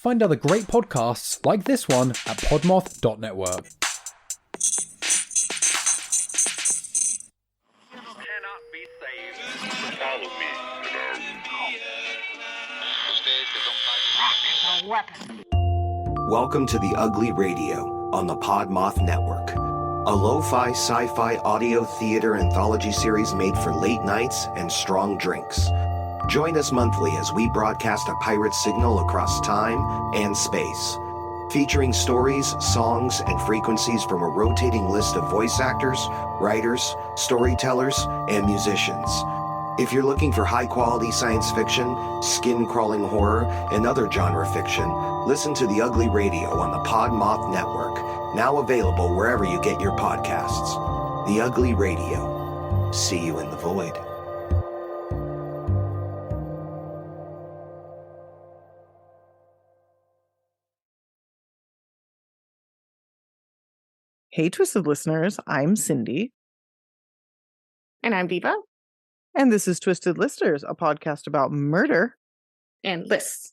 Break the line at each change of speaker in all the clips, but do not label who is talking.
Find other great podcasts like this one at podmoth.network.
Cannot be saved. Follow me to the
Welcome to the Ugly Radio on the Podmoth Network, a lo-fi sci-fi audio theater anthology series made for late nights and strong drinks. Join us monthly as we broadcast a pirate signal across time and space, featuring stories, songs, and frequencies from a rotating list of voice actors, writers, storytellers, and musicians. If you're looking for high-quality science fiction, skin-crawling horror, and other genre fiction, listen to The Ugly Radio on the Podmoth Network, now available wherever you get your podcasts. The Ugly Radio. See you in the void.
Hey, Twisted listeners, I'm Cindy.
And I'm Diva.
And this is Twisted Listers, a podcast about murder
And lists.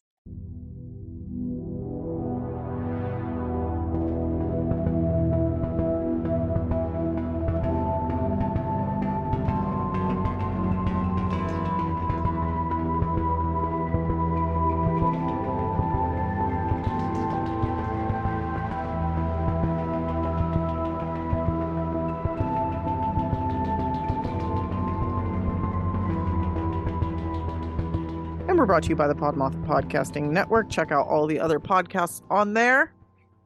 And we're brought to you by the Podmoth Podcasting Network. Check out all the other podcasts on there.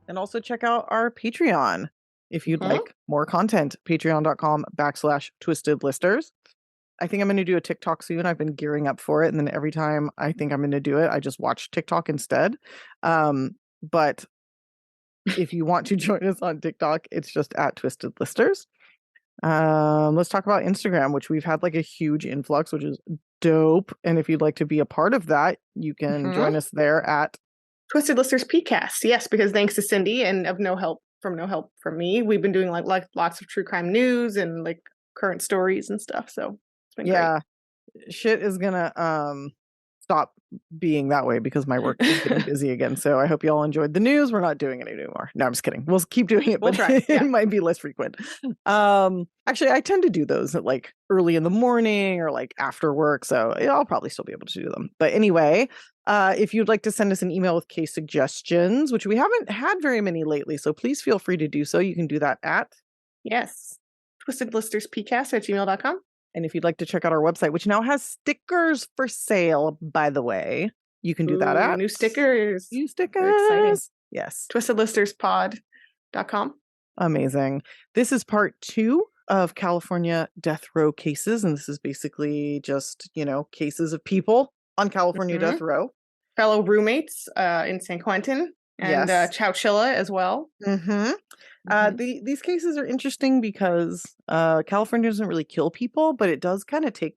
And also check out our Patreon if you'd like more content. Patreon.com/twistedlisters. I think I'm going to do a TikTok soon. I've been gearing up for it. And then every time I think I'm going to do it, I just watch TikTok instead. But if you want to join us on TikTok, it's just at Twisted Listers. Let's talk about Instagram, which we've had like a huge influx, which is dope. And if you'd like to be a part of that, you can join us there at
Twisted Listers PCast. Yes, because thanks to Cindy and of no help from me, we've been doing like lots of true crime news and like current stories and stuff. So it's been great.
Shit is gonna stop being that way because my work is getting busy again. So I hope you all enjoyed the news. We're not doing it anymore. No, I'm just kidding. We'll keep doing it, but
try. Yeah.
It might be less frequent. Actually, I tend to do those at like early in the morning or like after work. So I'll probably still be able to do them. But anyway, if you'd like to send us an email with case suggestions, which we haven't had very many lately, so please feel free to do so. You can do that at
twistedlisterspcast@gmail.com.
And if you'd like to check out our website, which now has stickers for sale, by the way, you can do that at
new stickers.
New stickers.
Very exciting.
Yes.
twistedlisterspod.com.
Amazing. This is part 2 of California death row cases. And this is basically just, cases of people on California death row.
Fellow roommates in San Quentin and Chowchilla as well.
These cases are interesting because California doesn't really kill people, but it does kind of take,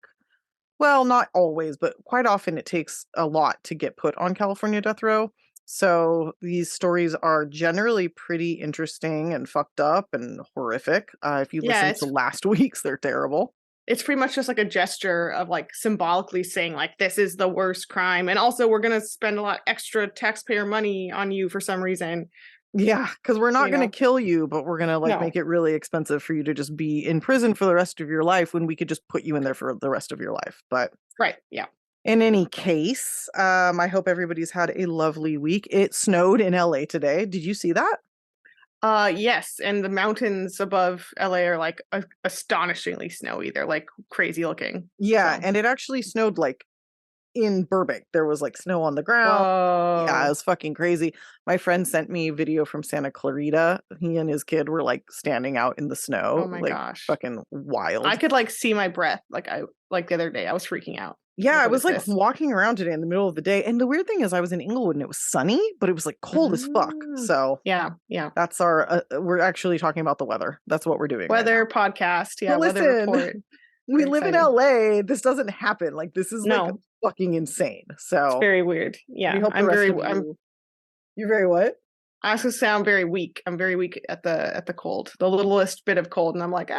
well, not always, but quite often it takes a lot to get put on California death row. So these stories are generally pretty interesting and fucked up and horrific. If you listen to last week's, they're terrible.
It's pretty much just like a gesture of like symbolically saying like, this is the worst crime. And also we're going to spend a lot extra taxpayer money on you for some reason.
Yeah, because we're not going to kill you, but we're going to make it really expensive for you to just be in prison for the rest of your life when we could just put you in there for the rest of your life. But
right. Yeah.
In any case, I hope everybody's had a lovely week. It snowed in LA today. Did you see that?
Yes. And the mountains above LA are like astonishingly snowy. They're like crazy looking.
Yeah. So. And it actually snowed like in Burbank. There was like snow on the ground.
Whoa.
Yeah, it was fucking crazy. My friend sent me a video from Santa Clarita. He and his kid were like standing out in the snow.
Oh my gosh.
Fucking wild.
I could like see my breath. Like the other day I was freaking out.
Yeah, I was like walking around today in the middle of the day. And the weird thing is I was in Inglewood and it was sunny, but it was like cold as fuck. So
yeah.
That's our, we're actually talking about the weather. That's what we're doing.
Weather podcast. Yeah.
Well,
weather report.
We live in LA. This doesn't happen. Like this is like fucking insane. So
it's very weird. Yeah.
You're very what?
I also sound very weak. I'm very weak at the cold, the littlest bit of cold. And I'm like,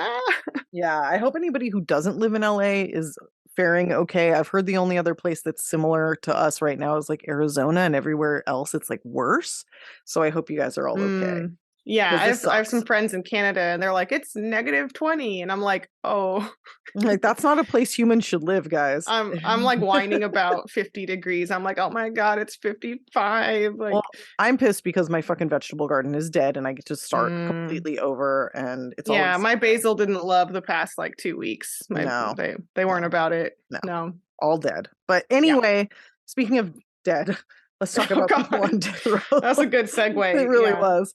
Yeah. I hope anybody who doesn't live in LA is faring okay. I've heard the only other place that's similar to us right now is like Arizona, and everywhere else it's like worse. So I hope you guys are all okay.
Yeah,
'Cause
I have some
sucks.
friends in Canada and they're like, it's -20. And I'm like, oh,
Like that's not a place humans should live, guys.
I'm like whining about 50 degrees. I'm like, oh my God, it's 55. Like,
Well, I'm pissed because my fucking vegetable garden is dead and I get to start
Mm.
completely over, and it's
yeah,
always
my basil didn't love the past like 2 weeks.
No.
They weren't about it.
No.
No.
all dead. But anyway, speaking of dead, let's talk
Oh,
about
God.
people on death row.
That's a good segue.
It really
yeah.
was.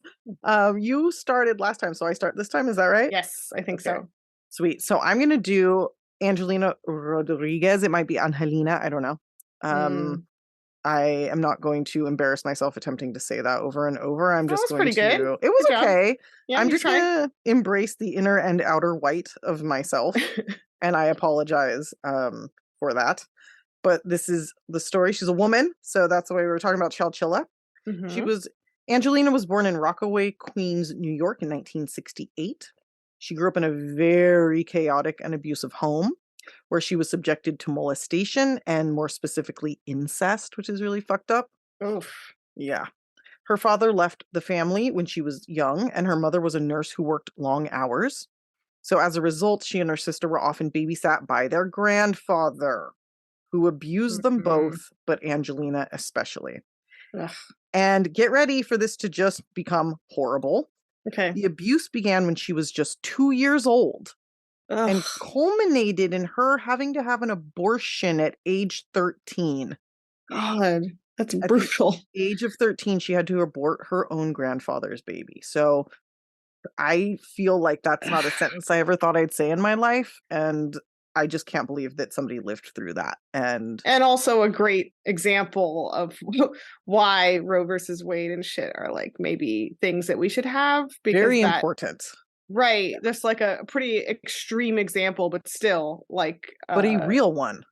You started last time, so I start this time. Is that right?
Yes, I think
Okay.
so.
Sweet. So I'm gonna do Angelina Rodriguez. It might be Angelina. I don't know. I am not going to embarrass myself attempting to say that over and over. I'm
That
just
was
going
pretty
to.
good.
It was
Good job.
okay.
Yeah,
I'm
you
just
tried.
gonna embrace the inner and outer white of myself, and I apologize for that. But this is the story. She's a woman, so that's the way we were talking about Chowchilla.
Mhm.
Angelina was born in Rockaway, Queens, New York in 1968. She grew up in a very chaotic and abusive home where she was subjected to molestation and more specifically incest, which is really fucked up.
Oof.
Yeah. Her father left the family when she was young, and her mother was a nurse who worked long hours. So as a result, she and her sister were often babysat by their grandfather, who abused them
Mhm.
both, but Angelina especially.
Ugh.
And get ready for this to just become horrible.
Okay.
The abuse began when she was just 2 years old and
Ugh.
culminated in her having to have an abortion at age 13.
God, that's
At
brutal.
the age of 13, she had to abort her own grandfather's baby. So I feel like that's not a sentence I ever thought I'd say in my life, and I just can't believe that somebody lived through that. And
And also a great example of why Roe versus Wade and shit are like maybe things that we should have because
very
that
important.
right. That's like a pretty extreme example, but still like
But a real one.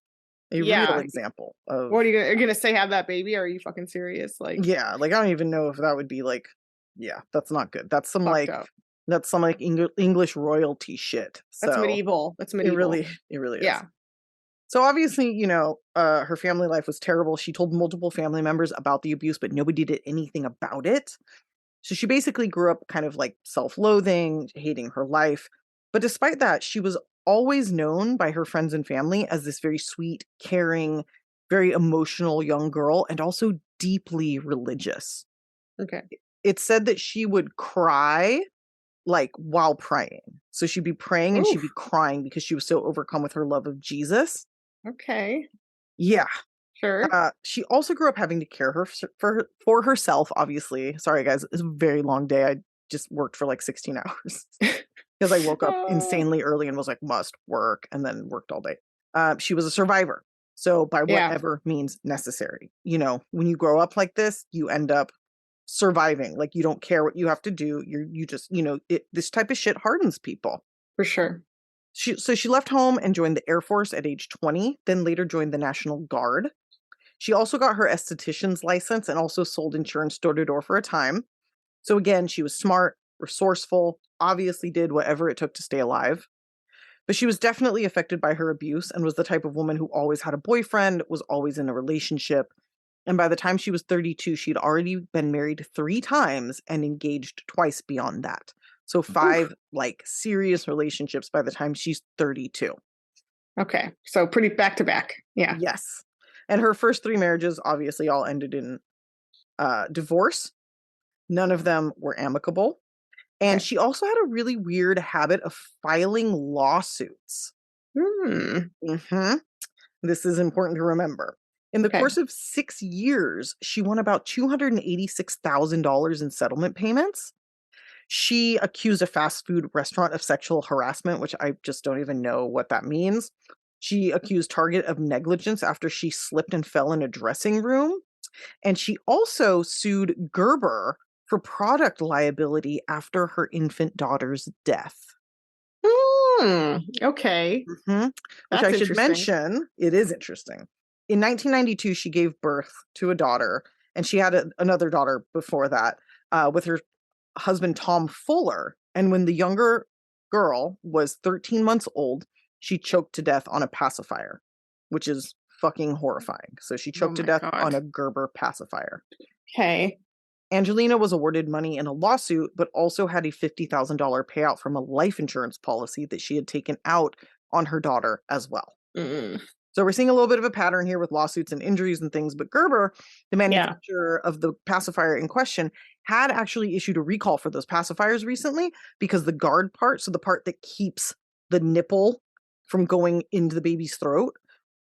A real
yeah.
example of
What are you gonna say? Have that baby? Are you fucking serious? Like
yeah, like I don't even know if that would be like yeah, that's not good. That's some
fucked
like
up.
that's some like English royalty shit.
That's
So
medieval. That's
it
medieval.
really is.
Yeah.
So obviously, her family life was terrible. She told multiple family members about the abuse, but nobody did anything about it. So she basically grew up kind of like self-loathing, hating her life. But despite that, she was always known by her friends and family as this very sweet, caring, very emotional young girl, and also deeply religious.
Okay.
It's said that she would cry like while praying. So she'd be praying and she'd be
Oof.
crying because she was so overcome with her love of Jesus.
Okay.
Yeah.
Sure.
She also grew up having to care for herself, obviously. Sorry, guys, it's a very long day. I just worked for like 16 hours because I woke up insanely early and was like, must work, and then worked all day. She was a survivor. So by
Yeah.
whatever means necessary. When you grow up like this, you end up surviving. Like you don't care what you have to do. You just, this type of shit hardens people.
For sure.
So she left home and joined the Air Force at age 20, then later joined the National Guard. She also got her esthetician's license and also sold insurance door to door for a time. So again, she was smart, resourceful, obviously did whatever it took to stay alive. But she was definitely affected by her abuse and was the type of woman who always had a boyfriend, was always in a relationship. And by the time she was 32, she'd already been married 3 times and engaged twice beyond that. So 5 like serious relationships by the time she's 32.
Okay. So pretty back to back. Yeah.
Yes. And her first 3 marriages obviously all ended in divorce. None of them were amicable. And
Okay.
she also had a really weird habit of filing lawsuits. This is important to remember. In the
Okay.
course of 6 years, she won about $286,000 in settlement payments. She accused a fast food restaurant of sexual harassment, which I just don't even know what that means. She accused Target of negligence after she slipped and fell in a dressing room. And she also sued Gerber for product liability after her infant daughter's death.
Okay.
Which
That's
I should
interesting.
mention, it is interesting. In 1992, she gave birth to a daughter, and she had another daughter before that with her husband, Tom Fuller. And when the younger girl was 13 months old, she choked to death on a pacifier. which is fucking horrifying. So she choked to
my
death
God.
on a Gerber pacifier.
Okay.
Angelina was awarded money in a lawsuit, but also had a $50,000 payout from a life insurance policy that she had taken out on her daughter as well.
Mm.
So we're seeing a little bit of a pattern here with lawsuits and injuries and things, but Gerber, the manufacturer of the pacifier in question, had actually issued a recall for those pacifiers recently because the guard part, so the part that keeps the nipple from going into the baby's throat,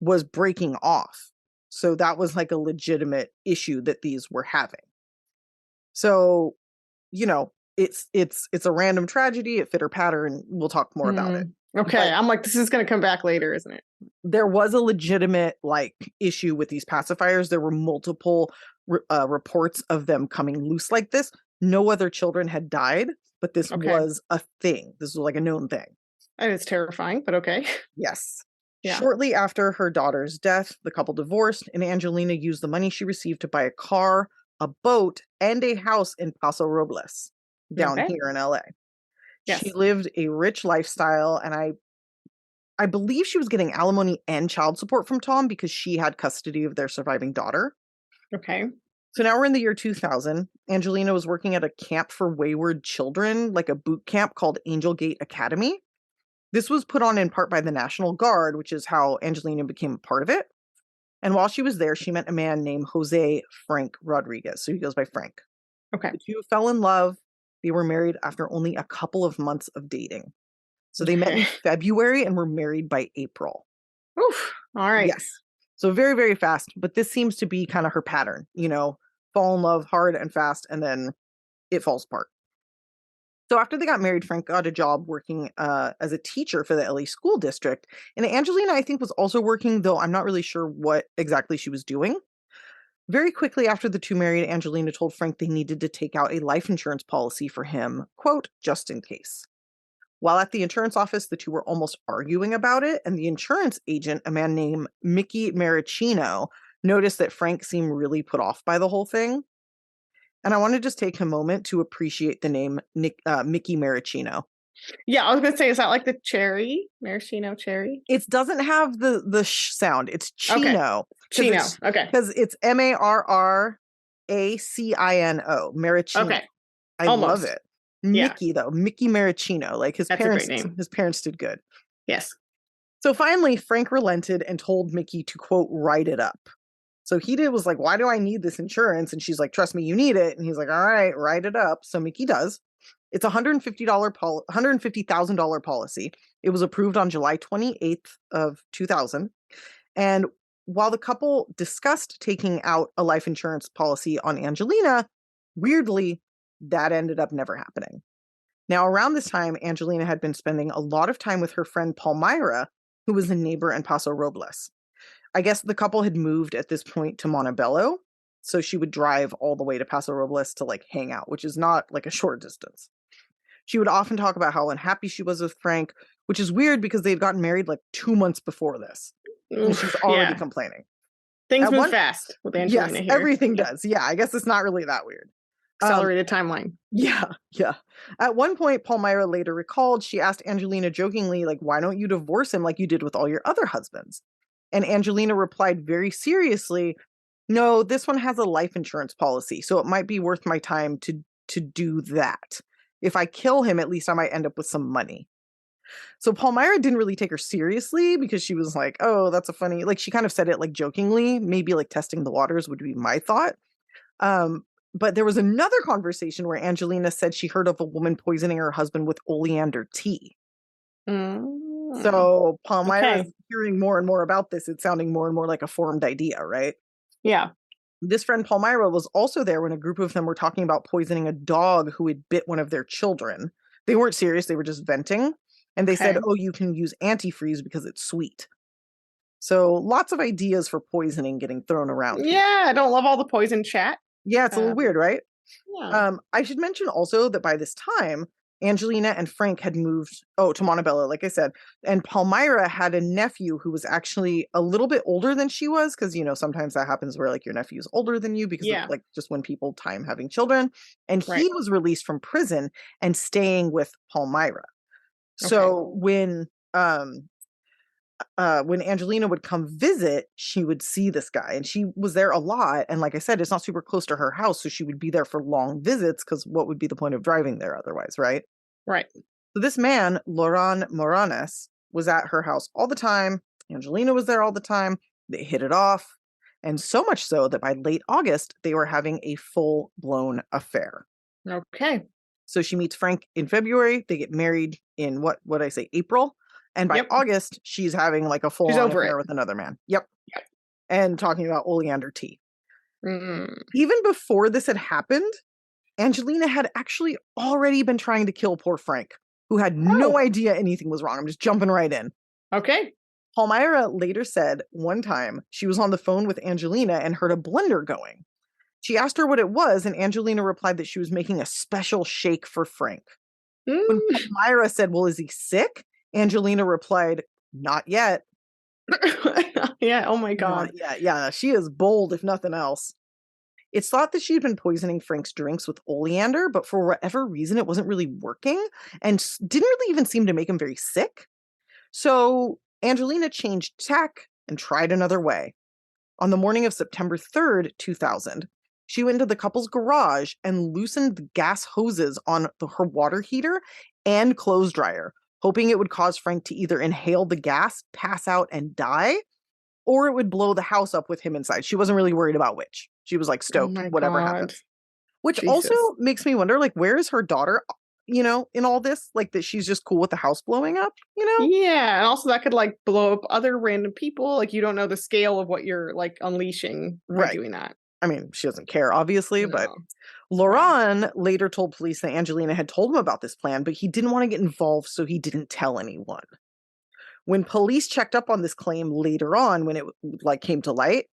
was breaking off. So that was like a legitimate issue that these were having. So, it's a random tragedy. It fit her pattern. We'll talk more about it.
Okay.
But
I'm like, this is going to come back later, isn't it?
there was a legitimate issue with these pacifiers. There were multiple reports of them coming loose like this. No other children had died, but this was a thing. This was like a known thing.
And it's terrifying, but okay.
Yes.
Yeah.
Shortly after her daughter's death, the couple divorced, and Angelina used the money she received to buy a car, a boat, and a house in Paso Robles down here in LA.
Yes.
She lived a rich lifestyle, and I believe she was getting alimony and child support from Tom because she had custody of their surviving daughter.
Okay.
So now we're in the year 2000. Angelina was working at a camp for wayward children, like a boot camp called Angel Gate Academy. This was put on in part by the National Guard, which is how Angelina became a part of it. And while she was there, she met a man named Jose Frank Rodriguez. So he goes by Frank.
Okay.
The two fell in love. They were married after only a couple of months of dating. So they met in February and were married by April.
Oof. All right.
Yes. So very, very fast. But this seems to be kind of her pattern, fall in love hard and fast, and then it falls apart. So after they got married, Frank got a job working as a teacher for the LA school district. And Angelina, I think, was also working, though I'm not really sure what exactly she was doing. Very quickly after the two married, Angelina told Frank they needed to take out a life insurance policy for him, quote, just in case. While at the insurance office, the two were almost arguing about it, and the insurance agent, a man named Mickey Maricino, noticed that Frank seemed really put off by the whole thing. And I want to just take a moment to appreciate the name Mickey Maricino.
Yeah, I was going to say, is that like the cherry? Maraschino cherry?
It doesn't have the sh sound. It's Chino.
Chino. Okay.
Because it's Marracino. Maricino.
Okay.
I love it. Mickey, though. Mickey Maricino. Like his
That's
parents,
a great name.
His parents did good.
Yes.
So finally, Frank relented and told Mickey to, quote, write it up. So he was like, why do I need this insurance? And she's like, trust me, you need it. And he's like, all right, write it up. So Mickey does. It's a $150,000 policy. It was approved on July 28th of 2000. And while the couple discussed taking out a life insurance policy on Angelina, weirdly, that ended up never happening. Now, around this time, Angelina had been spending a lot of time with her friend Palmyra, who was a neighbor in Paso Robles. I guess the couple had moved at this point to Montebello, so she would drive all the way to Paso Robles to hang out, which is not a short distance. She would often talk about how unhappy she was with Frank, which is weird because they had gotten married 2 months before this. And she's already complaining.
Things move fast with Angelina here.
Everything does. Yeah, I guess it's not really that weird.
Accelerated timeline.
Yeah. At one point, Palmyra later recalled, she asked Angelina jokingly, why don't you divorce him like you did with all your other husbands? And Angelina replied very seriously, no, this one has a life insurance policy, so it might be worth my time to do that. If I kill him, at least I might end up with some money. So Palmyra didn't really take her seriously because she was like, oh, that's a funny, she kind of said it jokingly, maybe testing the waters would be my thought. But there was another conversation where Angelina said she heard of a woman poisoning her husband with oleander tea. So Palmyra is hearing more and more about this. It's sounding more and more like a formed idea, right?
Yeah.
This friend Palmyra was also there when a group of them were talking about poisoning a dog who had bit one of their children. They weren't serious. They were just venting. And they said, oh, you can use antifreeze because it's sweet. So lots of ideas for poisoning getting thrown around.
Yeah, I don't love all the poison chat.
Yeah, it's a little weird, right?
Yeah.
I should mention also that by this time, Angelina and Frank had moved to Montebello, like I said, and Palmyra had a nephew who was actually a little bit older than she was, because sometimes that happens where your nephew is older than you because of just when people time having children, and he was released from prison and staying with Palmyra. So when when Angelina would come visit, she would see this guy, and she was there a lot. And like I said, it's not super close to her house, so she would be there for long visits, because what would be the point of driving there otherwise, right?
Right.
So this man, Loran Moranes, was at her house all the time. Angelina was there all the time. They hit it off. And so much so that by late August, they were having a full-blown affair.
Okay.
So she meets Frank in February. They get married in what I say, April. And by August, she's having like a full-on affair with another man. Yep. And talking about oleander tea. Even before this had happened, Angelina had actually already been trying to kill poor Frank, who had no idea anything was wrong. I'm just jumping right in.
Okay.
Palmyra later said one time she was on the phone with Angelina and heard a blender going. She asked her what it was, and Angelina replied that she was making a special shake for Frank. When Palmyra said, well, is he sick? Angelina replied, not yet.
Yeah, oh my God.
Yeah, she is bold, if nothing else. It's thought that she'd been poisoning Frank's drinks with oleander, but for whatever reason, it wasn't really working and didn't really even seem to make him very sick. So Angelina changed tack and tried another way. On the morning of September 3rd, 2000, she went into the couple's garage and loosened the gas hoses on her water heater and clothes dryer, hoping it would cause Frank to either inhale the gas, pass out, and die, or it would blow the house up with him inside. She wasn't really worried about which. She was like stoked, whatever happens. Which also makes me wonder, like, where is her daughter, in all this? Like, that she's just cool with the house blowing up,
Yeah, and also that could, like, blow up other random people. Like, you don't know the scale of what you're, like, unleashing by doing that.
I mean, she doesn't care, obviously, but Loran later told police that Angelina had told him about this plan, but he didn't want to get involved, so he didn't tell anyone. When police checked up on this claim later on, when it came to light,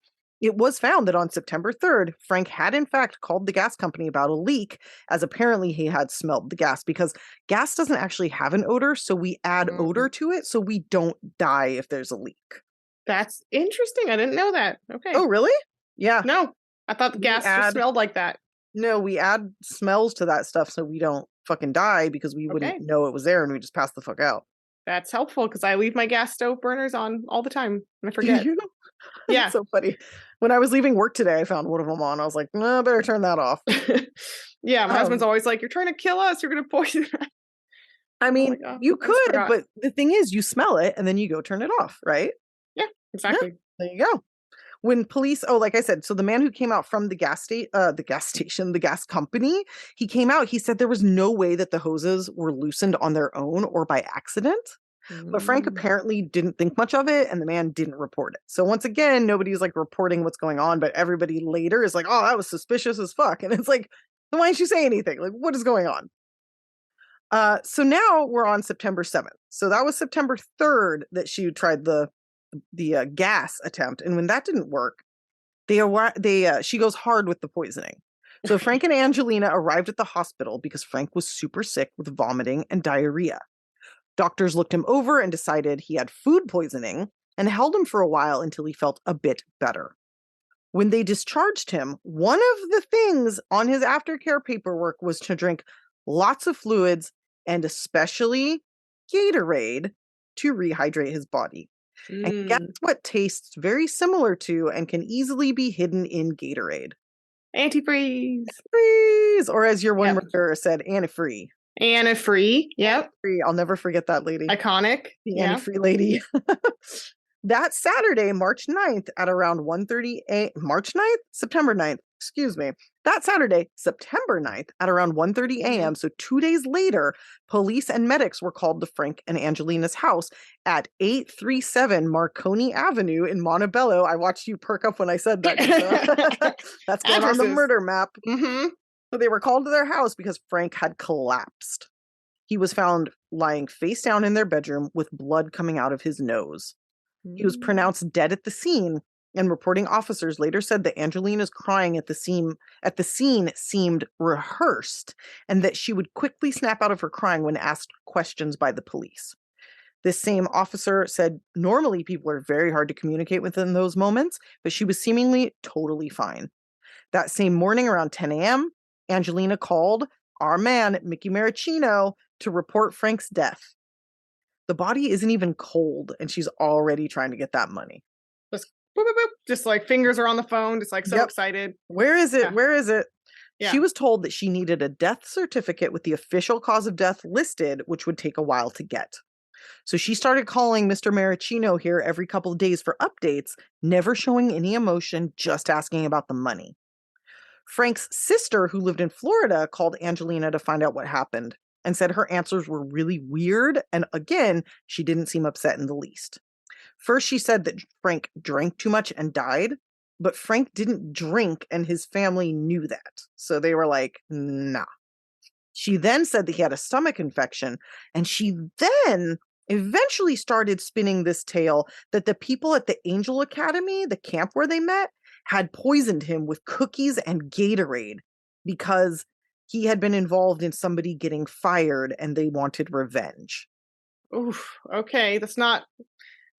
it was found that on September 3rd, Frank had in fact called the gas company about a leak, as apparently he had smelled the gas, because gas doesn't actually have an odor, so we add odor to it so we don't die if there's a leak.
That's interesting. I didn't know that. Okay.
Oh, really? Yeah.
No, I thought the gas just smelled like that.
No, we add smells to that stuff so we don't fucking die, because we wouldn't know it was there and we just pass the fuck out.
That's helpful, because I leave my gas stove burners on all the time and I forget. Yeah.
That's so funny. When I was leaving work today, I found one of them on. I was like, no, I better turn that off.
Yeah, my husband's always like, you're trying to kill us. You're going to poison us.
I mean, you could, but the thing is, you smell it and then you go turn it off, right?
Yeah, exactly.
Yeah, there you go. When police, like I said, so the man who came out from the gas company, he came out, he said there was no way that the hoses were loosened on their own or by accident. But Frank apparently didn't think much of it, and the man didn't report it. So once again, nobody's like reporting what's going on, but everybody later is like, oh, that was suspicious as fuck. And it's like, then why didn't you say anything? Like, what is going on? So now we're on September 7th. So that was September 3rd that she tried the gas attempt. And when that didn't work, she goes hard with the poisoning. So Frank and Angelina arrived at the hospital because Frank was super sick with vomiting and diarrhea. Doctors looked him over and decided he had food poisoning and held him for a while until he felt a bit better. When they discharged him, one of the things on his aftercare paperwork was to drink lots of fluids and especially Gatorade to rehydrate his body. And guess what tastes very similar to and can easily be hidden in Gatorade?
Antifreeze.
Or as your one writer said, antifree.
Antifree. Yep.
I'll never forget that lady.
Iconic.
The antifree lady. That Saturday, March 9th at around 1:30 a.m. September 9th. Excuse me. That Saturday, September 9th at around 1:30 a.m. So 2 days later, police and medics were called to Frank and Angelina's house at 837 Marconi Avenue in Montebello. I watched you perk up when I said that. That's going on the murder map. So they were called to their house because Frank had collapsed. He was found lying face down in their bedroom with blood coming out of his nose. He was pronounced dead at the scene, and reporting officers later said that Angelina's crying at the scene seemed rehearsed, and that she would quickly snap out of her crying when asked questions by the police. This same officer said normally people are very hard to communicate with in those moments, but she was seemingly totally fine. That same morning around 10 a.m., Angelina called our man, Mickey Maricino, to report Frank's death. The body isn't even cold, and she's already trying to get that money.
Just boop, boop, boop. Just like fingers are on the phone, just like so
Yep.
excited.
Where is it?
Yeah.
Where is it?
Yeah.
She was told that she needed a death certificate with the official cause of death listed, which would take a while to get. So she started calling Mr. Maricino here every couple of days for updates, never showing any emotion, just asking about the money. Frank's sister, who lived in Florida, called Angelina to find out what happened and said her answers were really weird. And again, she didn't seem upset in the least. First, she said that Frank drank too much and died, but Frank didn't drink and his family knew that. So they were like, nah. She then said that he had a stomach infection, and she then eventually started spinning this tale that the people at the Angel Academy, the camp where they met, had poisoned him with cookies and Gatorade because he had been involved in somebody getting fired and they wanted revenge.
Oof. Okay, that's not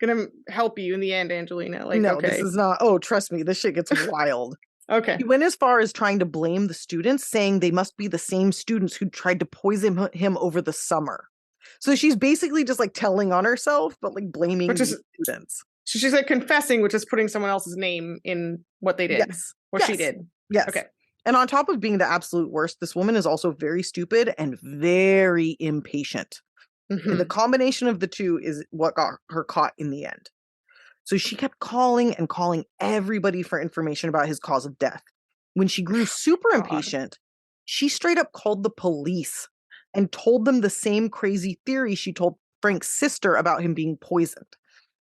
gonna help you in the end, Angelina. Like,
No,
okay.
this is not. Oh, trust me, this shit gets wild.
Okay.
He went as far as trying to blame the students, saying they must be the same students who tried to poison him over the summer. So she's basically just like telling on herself, but like blaming the students.
So she's like confessing, which is putting someone else's name in what they did.
Yes.
What she did.
Yes.
Okay.
And on top of being the absolute worst, this woman is also very stupid and very impatient.
Mhm.
And the combination of the two is what got her caught in the end. So she kept calling and calling everybody for information about his cause of death. When she grew super
God.
impatient, she straight up called the police and told them the same crazy theory she told Frank's sister about him being poisoned.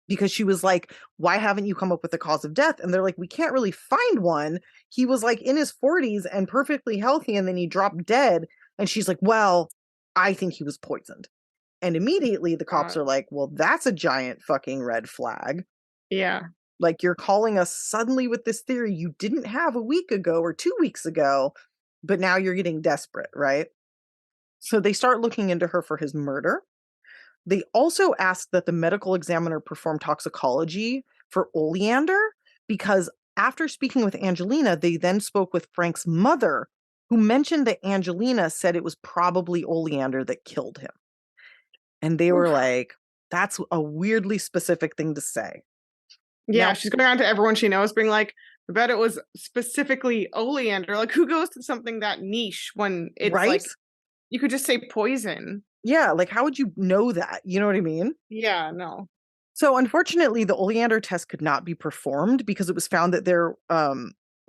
Because she was like, why haven't you come up with the cause of death? And they're like, we can't really find one. He was like in his 40s and perfectly healthy, and then he dropped dead. And she's like, well, I think he was poisoned. And immediately the cops are like, well, that's a giant fucking red flag.
Yeah.
Like, you're calling us suddenly with this theory you didn't have a week ago or 2 weeks ago, but now you're getting desperate, right? So they start looking into her for his murder. They also asked that the medical examiner perform toxicology for oleander, because after speaking with Angelina, they then spoke with Frank's mother, who mentioned that Angelina said it was probably oleander that killed him. And they were like, that's a weirdly specific thing to say.
Yeah,
Now-
she's going around to everyone she knows being like, I bet it was specifically oleander. Like, who goes to something that niche when it's
Right?
like, you could just say poison.
Yeah, like how would you know that? You know what I mean?
Yeah, no.
So unfortunately, the oleander test could not be performed because it was found that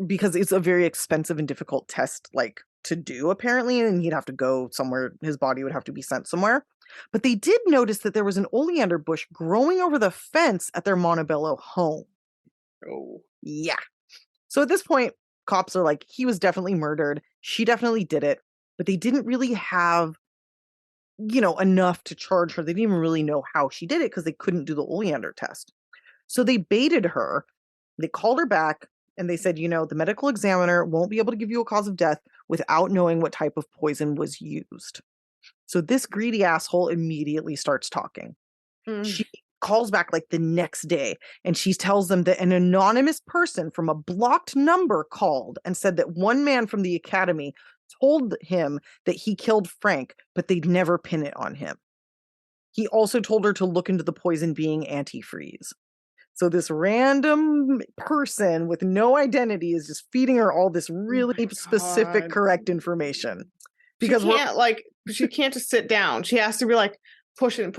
because it's a very expensive and difficult test, like to do apparently, and he'd have to go somewhere. His body would have to be sent somewhere. But they did notice that there was an oleander bush growing over the fence at their Montebello home.
Oh.
Yeah. So at this point, cops are like, he was definitely murdered. She definitely did it. But they didn't really have, enough to charge her. They didn't even really know how she did it because they couldn't do the oleander test. So they baited her. They called her back and they said, the medical examiner won't be able to give you a cause of death without knowing what type of poison was used. So this greedy asshole immediately starts talking. She calls back like the next day and she tells them that an anonymous person from a blocked number called and said that one man from the academy told him that he killed Frank, but they'd never pin it on him. He also told her to look into the poison being antifreeze. So this random person with no identity is just feeding her all this really specific,
God.
correct information. Because
she can't just sit down. She has to be like pushing.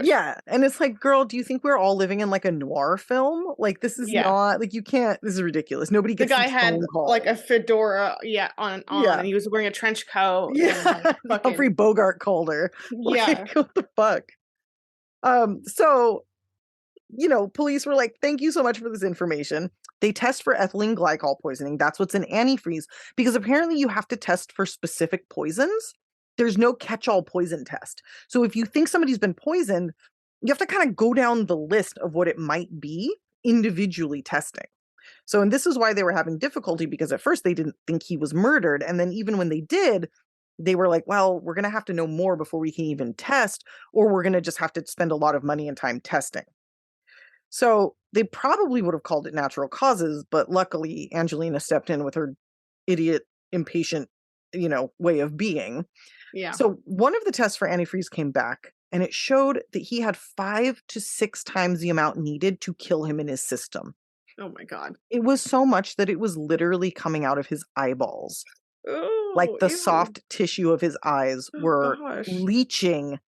Yeah. And it's like, girl, do you think we're all living in like a noir film? Like, this is not like, you can't, this is ridiculous. Nobody
The
gets
guy
these
had
phone calls.
like a fedora, on, and he was wearing a trench coat.
Yeah.
And, like,
Humphrey Bogart called her.
Yeah.
Like, what the fuck? So, police were like, thank you so much for this information. They test for ethylene glycol poisoning. That's what's in antifreeze, because apparently you have to test for specific poisons. There's no catch-all poison test. So if you think somebody's been poisoned, you have to kind of go down the list of what it might be, individually testing. So, and this is why they were having difficulty, because at first they didn't think he was murdered. And then even when they did, they were like, well, we're going to have to know more before we can even test, or we're going to just have to spend a lot of money and time testing. So they probably would have called it natural causes, but luckily Angelina stepped in with her idiot, impatient, way of being.
Yeah.
So one of the tests for antifreeze came back and it showed that he had 5 to 6 times the amount needed to kill him in his system.
Oh my God.
It was so much that it was literally coming out of his eyeballs.
Oh,
Like the
ew.
soft tissue of his eyes
Oh,
were
gosh.
leaching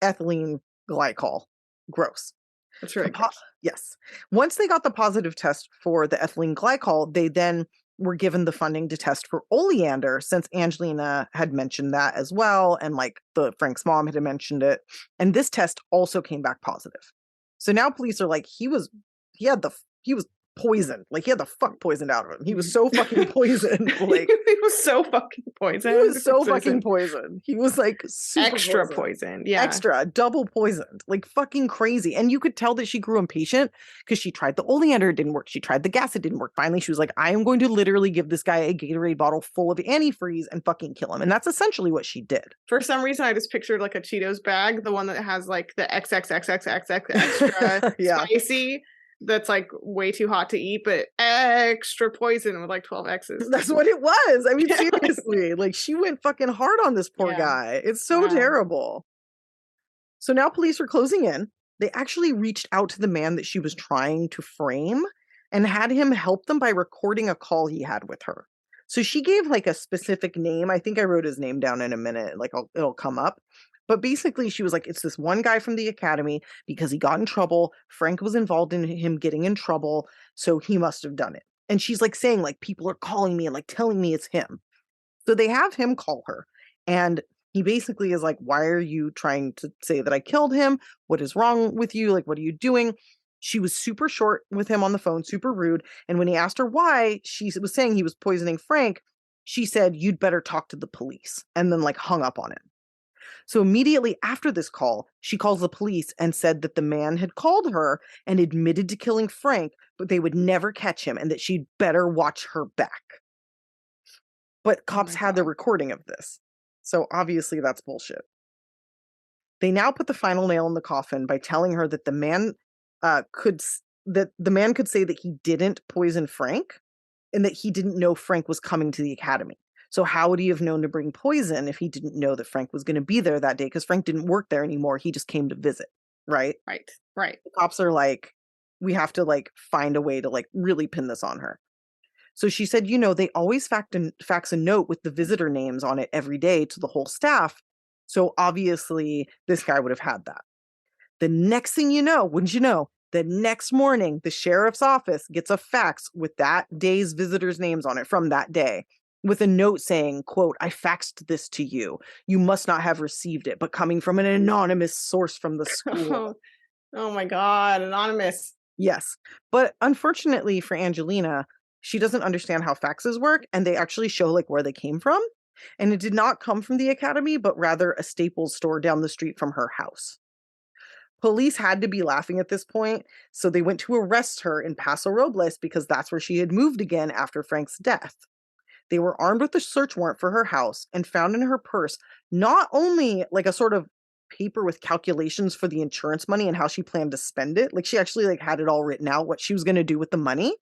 ethylene glycol. Gross.
That's really
The
gross.
Yes. Once they got the positive test for the ethylene glycol, they then were given the funding to test for oleander, since Angelina had mentioned that as well. And like Frank's mom had mentioned it. And this test also came back positive. So now police are like, he was poisoned. Like he had the fuck poisoned out of him. He was so fucking poisoned. Like
he was so fucking poisoned.
he was so fucking poisoned. He was like super
extra
poisoned.
poisoned. Yeah.
Extra, double poisoned. Like fucking crazy. And you could tell that she grew impatient because she tried the oleander, it didn't work. She tried the gas, it didn't work. Finally, she was like, I am going to literally give this guy a Gatorade bottle full of antifreeze and fucking kill him. And that's essentially what she did.
For some reason, I just pictured like a Cheetos bag, the one that has like the XXXXXX extra
Yeah.
spicy. That's like way too hot to eat, but extra poison with like 12 X's.
That's what it was. I mean, seriously, like she went fucking hard on this poor guy. It's so
Wow.
terrible. So now police are closing in. They actually reached out to the man that she was trying to frame and had him help them by recording a call he had with her. So she gave like a specific name. I think I wrote his name down in a minute. Like it'll come up. But basically, she was like, it's this one guy from the academy because he got in trouble. Frank was involved in him getting in trouble, so he must have done it. And she's like saying, like, people are calling me and like telling me it's him. So they have him call her. And he basically is like, why are you trying to say that I killed him? What is wrong with you? Like, what are you doing? She was super short with him on the phone, super rude. And when he asked her why she was saying he was poisoning Frank, she said, you'd better talk to the police, and then like hung up on him. So immediately after this call, she calls the police and said that the man had called her and admitted to killing Frank, but they would never catch him and that she'd better watch her back. But cops had the recording of this. So obviously that's bullshit. They now put the final nail in the coffin by telling her that the man could say that he didn't poison Frank and that he didn't know Frank was coming to the academy. So how would he have known to bring poison if he didn't know that Frank was going to be there that day? Because Frank didn't work there anymore. He just came to visit, right?
Right.
The cops are like, we have to like find a way to like really pin this on her. So she said, they always fax a note with the visitor names on it every day to the whole staff. So obviously this guy would have had that. The next thing you know, wouldn't you know, the next morning, the sheriff's office gets a fax with that day's visitors' names on it from that day, with a note saying, quote, I faxed this to you. You must not have received it, but coming from an anonymous source from the school.
Oh my God, anonymous.
Yes. But unfortunately for Angelina, she doesn't understand how faxes work, and they actually show like where they came from. And it did not come from the academy, but rather a Staples store down the street from her house. Police had to be laughing at this point, so they went to arrest her in Paso Robles because that's where she had moved again after Frank's death. They were armed with a search warrant for her house and found in her purse not only like a sort of paper with calculations for the insurance money and how she planned to spend it, like she actually like had it all written out what she was going to do with the money,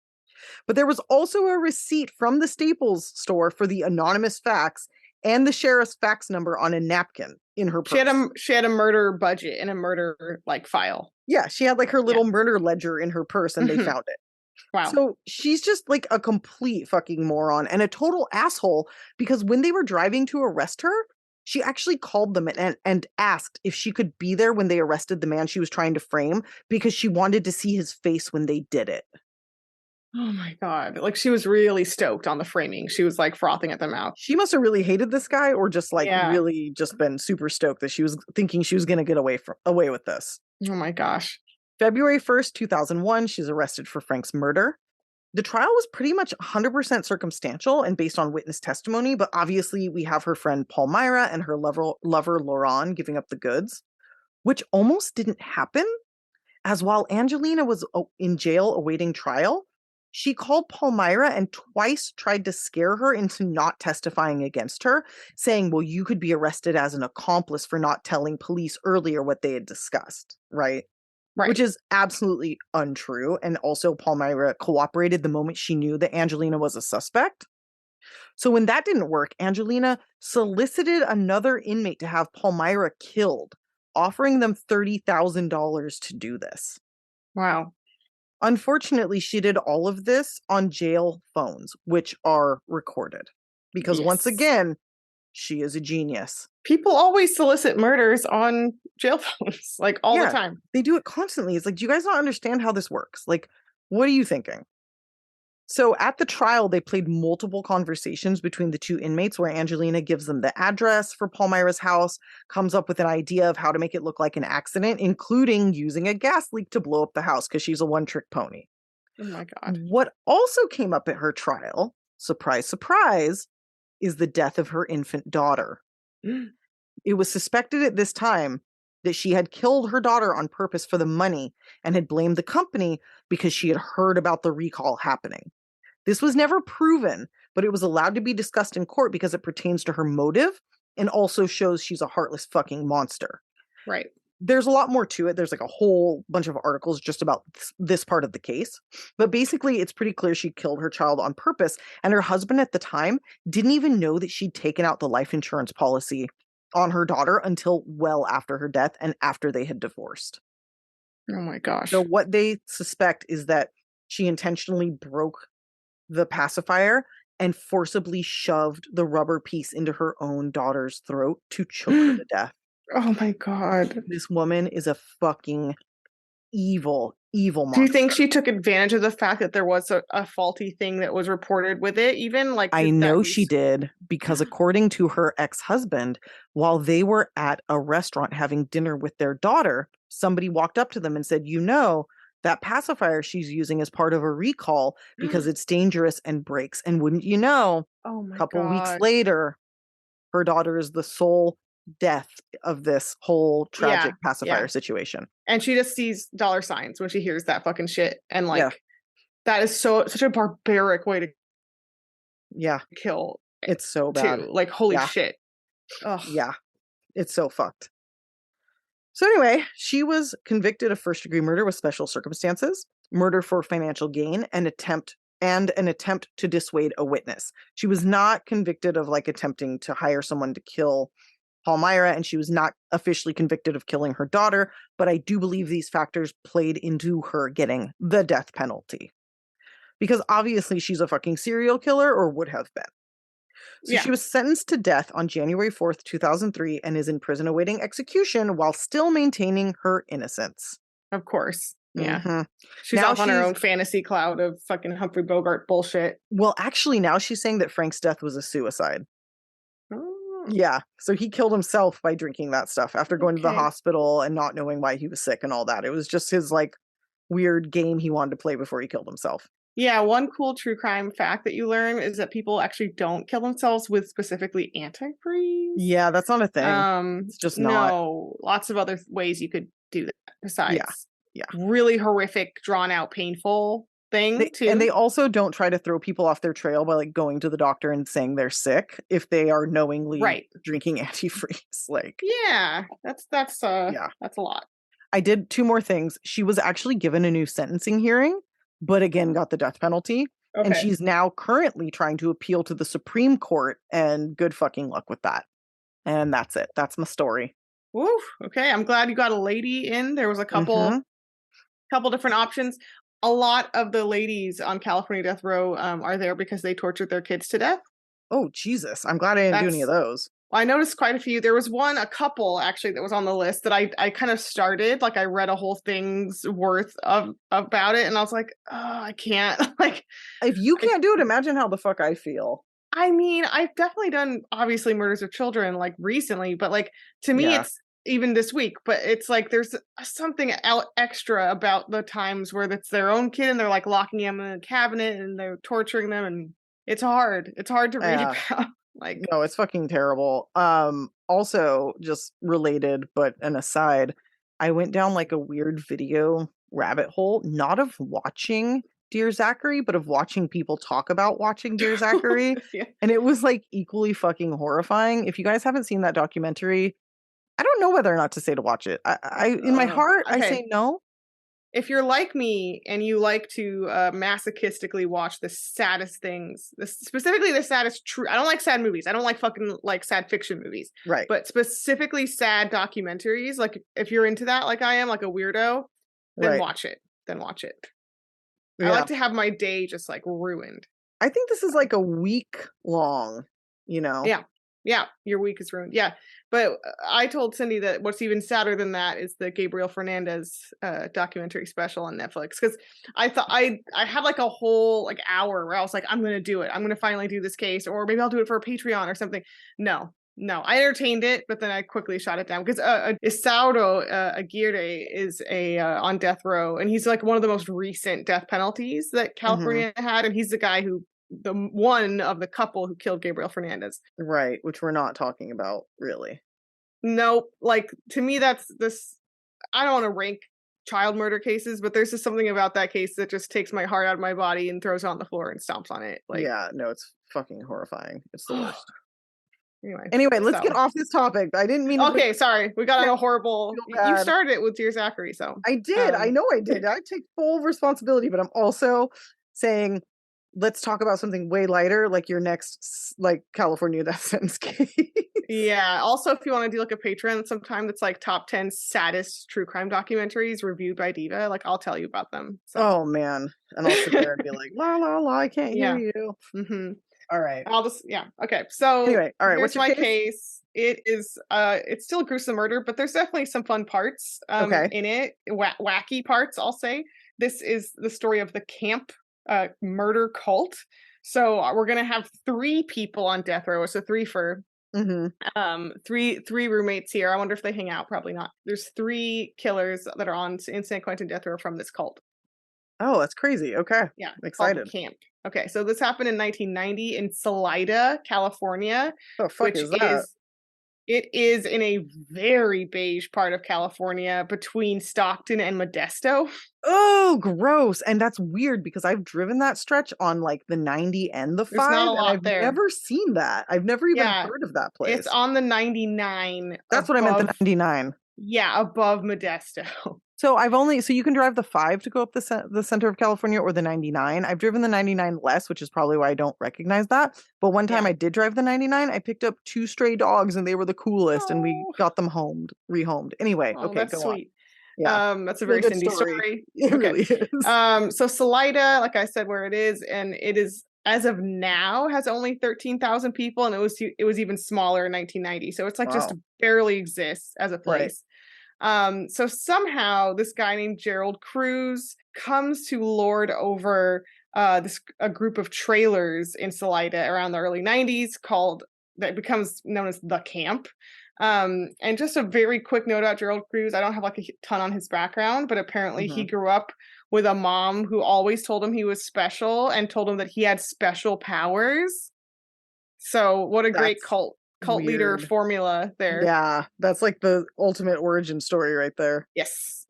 but there was also a receipt from the Staples store for the anonymous fax and the sheriff's fax number on a napkin in her purse.
She had a murder budget and a murder like file.
Yeah, she had like her little murder ledger in her purse and they found it.
Wow.
So she's just like a complete fucking moron and a total asshole, because when they were driving to arrest her, she actually called them and asked if she could be there when they arrested the man she was trying to frame because she wanted to see his face when they did it.
Oh my God. Like she was really stoked on the framing. She was like frothing at the mouth.
She must have really hated this guy or just like really just been super stoked that she was thinking she was going to get away with this.
Oh my gosh.
February 1st, 2001, she's arrested for Frank's murder. The trial was pretty much 100% circumstantial and based on witness testimony, but obviously we have her friend Palmyra and her lover Laurent giving up the goods, which almost didn't happen, as while Angelina was in jail awaiting trial, she called Palmyra and twice tried to scare her into not testifying against her, saying, well, you could be arrested as an accomplice for not telling police earlier what they had discussed, right? Right. Which is absolutely untrue. And also Palmyra cooperated the moment she knew that Angelina was a suspect. So when that didn't work, Angelina solicited another inmate to have Palmyra killed, offering them $30,000 to do this.
Wow.
Unfortunately, she did all of this on jail phones, which are recorded. Because once
Yes.
again, she is a genius.
People always solicit murders on jail phones, like all the time.
They do it constantly. It's like, do you guys not understand how this works? Like, what are you thinking? So at the trial, they played multiple conversations between the two inmates where Angelina gives them the address for Palmyra's house, comes up with an idea of how to make it look like an accident, including using a gas leak to blow up the house because she's a one-trick pony.
Oh my God.
What also came up at her trial, surprise, surprise, is the death of her infant daughter. It was suspected at this time that she had killed her daughter on purpose for the money and had blamed the company because she had heard about the recall happening. This was never proven, but it was allowed to be discussed in court because it pertains to her motive and also shows she's a heartless fucking monster.
Right.
There's a lot more to it. There's like a whole bunch of articles just about this part of the case. But basically, it's pretty clear she killed her child on purpose. And her husband at the time didn't even know that she'd taken out the life insurance policy on her daughter until well after her death and after they had divorced.
Oh my gosh.
So what they suspect is that she intentionally broke the pacifier and forcibly shoved the rubber piece into her own daughter's throat to choke her to death.
Oh my God.
This woman is a fucking evil monster.
Do you think she took advantage of the fact that there was a faulty thing that was reported with it? Even like
I know she did, because according to her ex-husband, while they were at a restaurant having dinner with their daughter, somebody walked up to them and said, that pacifier she's using is part of a recall because it's dangerous and breaks. And wouldn't you know,
oh my
a couple weeks
God.
later, her daughter is the sole death of this whole tragic pacifier situation.
And she just sees dollar signs when she hears that fucking shit. And like, that is such a barbaric way to kill.
It's so bad.
Too. Like, holy shit. Ugh.
Yeah. It's so fucked. So anyway, she was convicted of first-degree murder with special circumstances, murder for financial gain, and an attempt to dissuade a witness. She was not convicted of like attempting to hire someone to kill Palmyra, and she was not officially convicted of killing her daughter, but I do believe these factors played into her getting the death penalty. Because obviously she's a fucking serial killer, or would have been. So she was sentenced to death on January 4th, 2003, and is in prison awaiting execution while still maintaining her innocence.
Of course. Yeah.
Mm-hmm.
She's off on her own fantasy cloud of fucking Humphrey Bogart bullshit.
Well, actually, now she's saying that Frank's death was a suicide.
Oh.
Yeah. So he killed himself by drinking that stuff after going to the hospital and not knowing why he was sick and all that. It was just his like weird game he wanted to play before he killed himself.
Yeah, one cool true crime fact that you learn is that people actually don't kill themselves with specifically antifreeze.
Yeah, that's not a thing. It's just not.
No, lots of other ways you could do that besides.
Yeah.
Really horrific, drawn out, painful thing too.
And they also don't try to throw people off their trail by like going to the doctor and saying they're sick if they are knowingly drinking antifreeze. Like,
yeah, that's a lot.
I did two more things. She was actually given a new sentencing hearing, but again got the death penalty. Okay. And she's now currently trying to appeal to the Supreme Court, and good fucking luck with that. And that's it. That's my story.
Woo. Okay, I'm glad you got a lady in. There was a couple different options. A lot of the ladies on California death row are there because they tortured their kids to death.
Oh, Jesus. I'm glad I didn't do any of those.
I noticed quite a few. There was a couple actually that was on the list that I kind of started. Like I read a whole thing's worth about it, and I was like, oh, I can't. Like,
if you can't do it, imagine how the fuck I feel.
I mean, I've definitely done obviously murders of children like recently, but like to me, it's even this week. But it's like there's something extra about the times where it's their own kid and they're like locking them in a cabinet and they're torturing them, and it's hard. It's hard to read about. Like,
no, it's fucking terrible. Also, just related, but an aside, I went down like a weird video rabbit hole, not of watching Dear Zachary, but of watching people talk about watching Dear Zachary. And it was like equally fucking horrifying. If you guys haven't seen that documentary, I don't know whether or not to say to watch it. I in my heart, I say no.
if you're like me and you like to masochistically watch the saddest things, specifically the saddest I don't like sad movies. I don't like fucking like sad fiction movies.
Right.
But specifically sad documentaries, like if you're into that like I am, like a weirdo, then watch it. Then watch it. Yeah. I like to have my day just like ruined.
I think this is like a week long, you know?
Yeah. Yeah, your week is ruined. Yeah, but I told Cindy that what's even sadder than that is the Gabriel Fernandez documentary special on Netflix, because I thought I had like a whole like hour where I was like, I'm gonna do it. I'm gonna finally do this case, or maybe I'll do it for a Patreon or something. No, I entertained it, but then I quickly shot it down because Isauro Aguirre is on death row, and he's like one of the most recent death penalties that California had, and he's the guy who. The one of the couple who killed Gabriel Fernandez.
Right, which we're not talking about, really.
Nope. Like, to me, that's this... I don't want to rank child murder cases, but there's just something about that case that just takes my heart out of my body and throws it on the floor and stomps on it. Like,
yeah, no, it's fucking horrifying. It's the worst.
Anyway,
let's get off this topic. I didn't mean
to... sorry. We got on a horrible... You started it with Dear Zachary, so...
I did. I know I did. I take full responsibility, but I'm also saying... Let's talk about something way lighter, like your next, like, California death sentence case.
Yeah. Also, if you want to do like a Patreon sometime that's like top 10 saddest true crime documentaries reviewed by Diva, like I'll tell you about them. So.
Oh man, and I'll sit there and be like, la la la, I can't hear you.
Mm-hmm.
All right.
I'll just Okay. So
anyway, all right.
What's my case? It is. It's still gruesome murder, but there's definitely some fun parts. In it, wacky parts. I'll say this is the story of the camp. Murder cult. So we're gonna have 3 people on death row. So 3 for three roommates here. I wonder if they hang out. Probably not. There's 3 killers that are in San Quentin death row from this cult.
Oh, that's crazy. Okay.
Yeah,
I'm excited.
Camp. Okay, so this happened in 1990 in Salida, California.
Oh, fuck is that?
It is in a very beige part of California between Stockton and Modesto.
Oh, gross. And that's weird because I've driven that stretch on like the 90 and the 5.
There's not a lot
I've
there.
Never seen that. I've never even heard of that place.
It's on the 99.
That's what I meant, the 99.
Yeah, above Modesto.
So you can drive the 5 to go up the center of California, or the 99. I've driven the 99 less, which is probably why I don't recognize that. But one time I did drive the 99. I picked up 2 stray dogs and they were the coolest, and we got them rehomed. Anyway, okay,
that's
go
sweet.
On.
That's a very Cindy story.
It really is.
So Salida, like I said, where it is, and it is as of now has only 13,000 people, and it was even smaller in 1990. So it's like just barely exists as a place. Right. So somehow this guy named Gerald Cruz comes to lord over a group of trailers in Salida around the early 90s that becomes known as the camp. And just a very quick note about Gerald Cruz. I don't have like a ton on his background, but apparently he grew up with a mom who always told him he was special and told him that he had special powers. So what a great cult leader formula there.
Yeah, that's like the ultimate origin story right there.
Yes.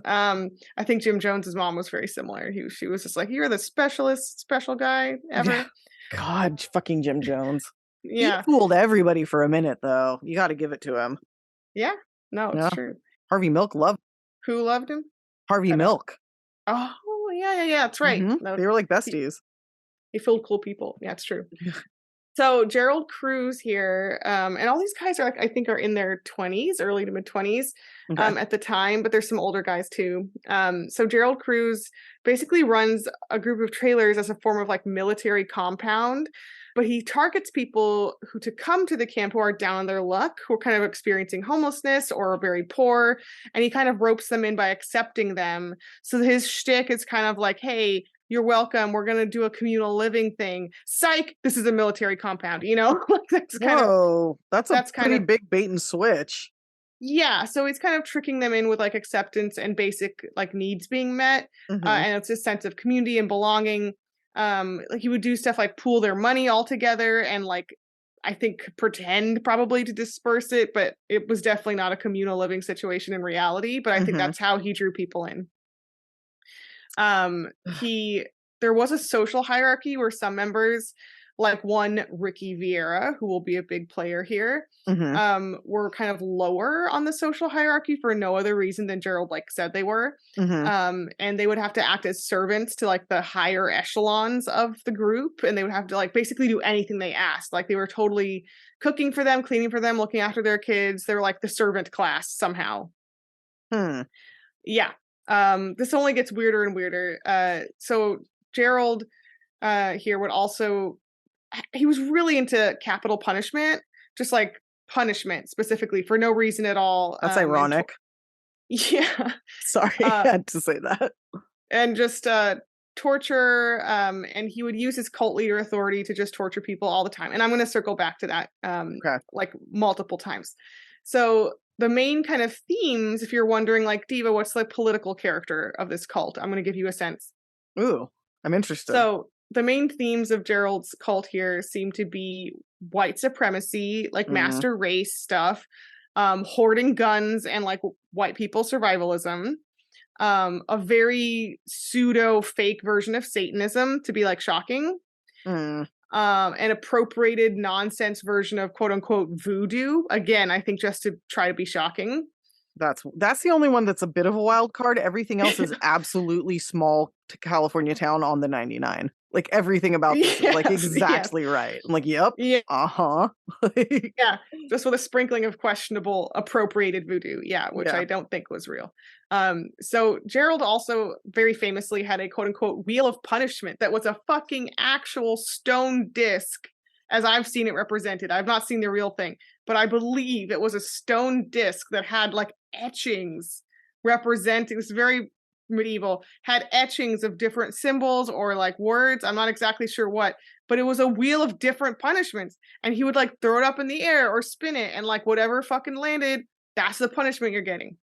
I think Jim Jones's mom was very similar. She was just like, you're the special guy ever.
Yeah. God, fucking Jim Jones.
Yeah.
He fooled everybody for a minute though. You got to give it to him.
Yeah. No, it's true.
Harvey Milk loved.
Who loved him?
Harvey Milk.
Oh, yeah. That's right.
Mm-hmm. They were like besties.
He fooled cool people. Yeah, it's true. So Gerald Cruz here, and all these guys I think are in their 20s, early to mid 20s at the time, but there's some older guys too. So Gerald Cruz basically runs a group of trailers as a form of like military compound, but he targets people who to come to the camp who are down on their luck, who are kind of experiencing homelessness or are very poor, and he kind of ropes them in by accepting them. So his shtick is kind of like, hey, you're welcome. We're going to do a communal living thing. Psych. This is a military compound, that's
pretty big bait and switch.
Yeah. So he's kind of tricking them in with like acceptance and basic like needs being met. And it's a sense of community and belonging. Like he would do stuff like pool their money all together and like, I think pretend probably to disperse it, but it was definitely not a communal living situation in reality. But I think that's how he drew people in. There was a social hierarchy where some members like one Ricky Vieira, who will be a big player here, were kind of lower on the social hierarchy for no other reason than Gerald like said they were. And they would have to act as servants to like the higher echelons of the group, and they would have to like basically do anything they asked. Like they were totally cooking for them, cleaning for them, looking after their kids. They're like the servant class somehow. Yeah. This only gets weirder and weirder. So Gerald here would also, he was really into capital punishment, just like punishment specifically for no reason at all.
That's ironic.
Yeah.
Sorry, I had to say that.
And just torture, and he would use his cult leader authority to just torture people all the time. And I'm going to circle back to that like multiple times. So the main kind of themes, if you're wondering like, Diva, what's the political character of this cult? I'm going to give you a sense.
Ooh, I'm interested.
So the main themes of Gerald's cult here seem to be white supremacy, like master race stuff, hoarding guns, and like white people survivalism. A very pseudo fake version of Satanism to be like shocking. An appropriated nonsense version of quote unquote voodoo. Again, I think just to try to be shocking.
That's the only one that's a bit of a wild card. Everything else is absolutely small to California town on the 99. Like everything about this is like exactly right. I'm like, yep. Yeah.
Yeah. Just with a sprinkling of questionable appropriated voodoo. Yeah. Which I don't think was real. So Gerald also very famously had a quote unquote wheel of punishment that was a fucking actual stone disc as I've seen it represented. I've not seen the real thing, but I believe it was a stone disc that had like etchings representing, this very medieval, had etchings of different symbols or like words. I'm not exactly sure what, but it was a wheel of different punishments. And he would like throw it up in the air or spin it, and like whatever fucking landed, that's the punishment you're getting.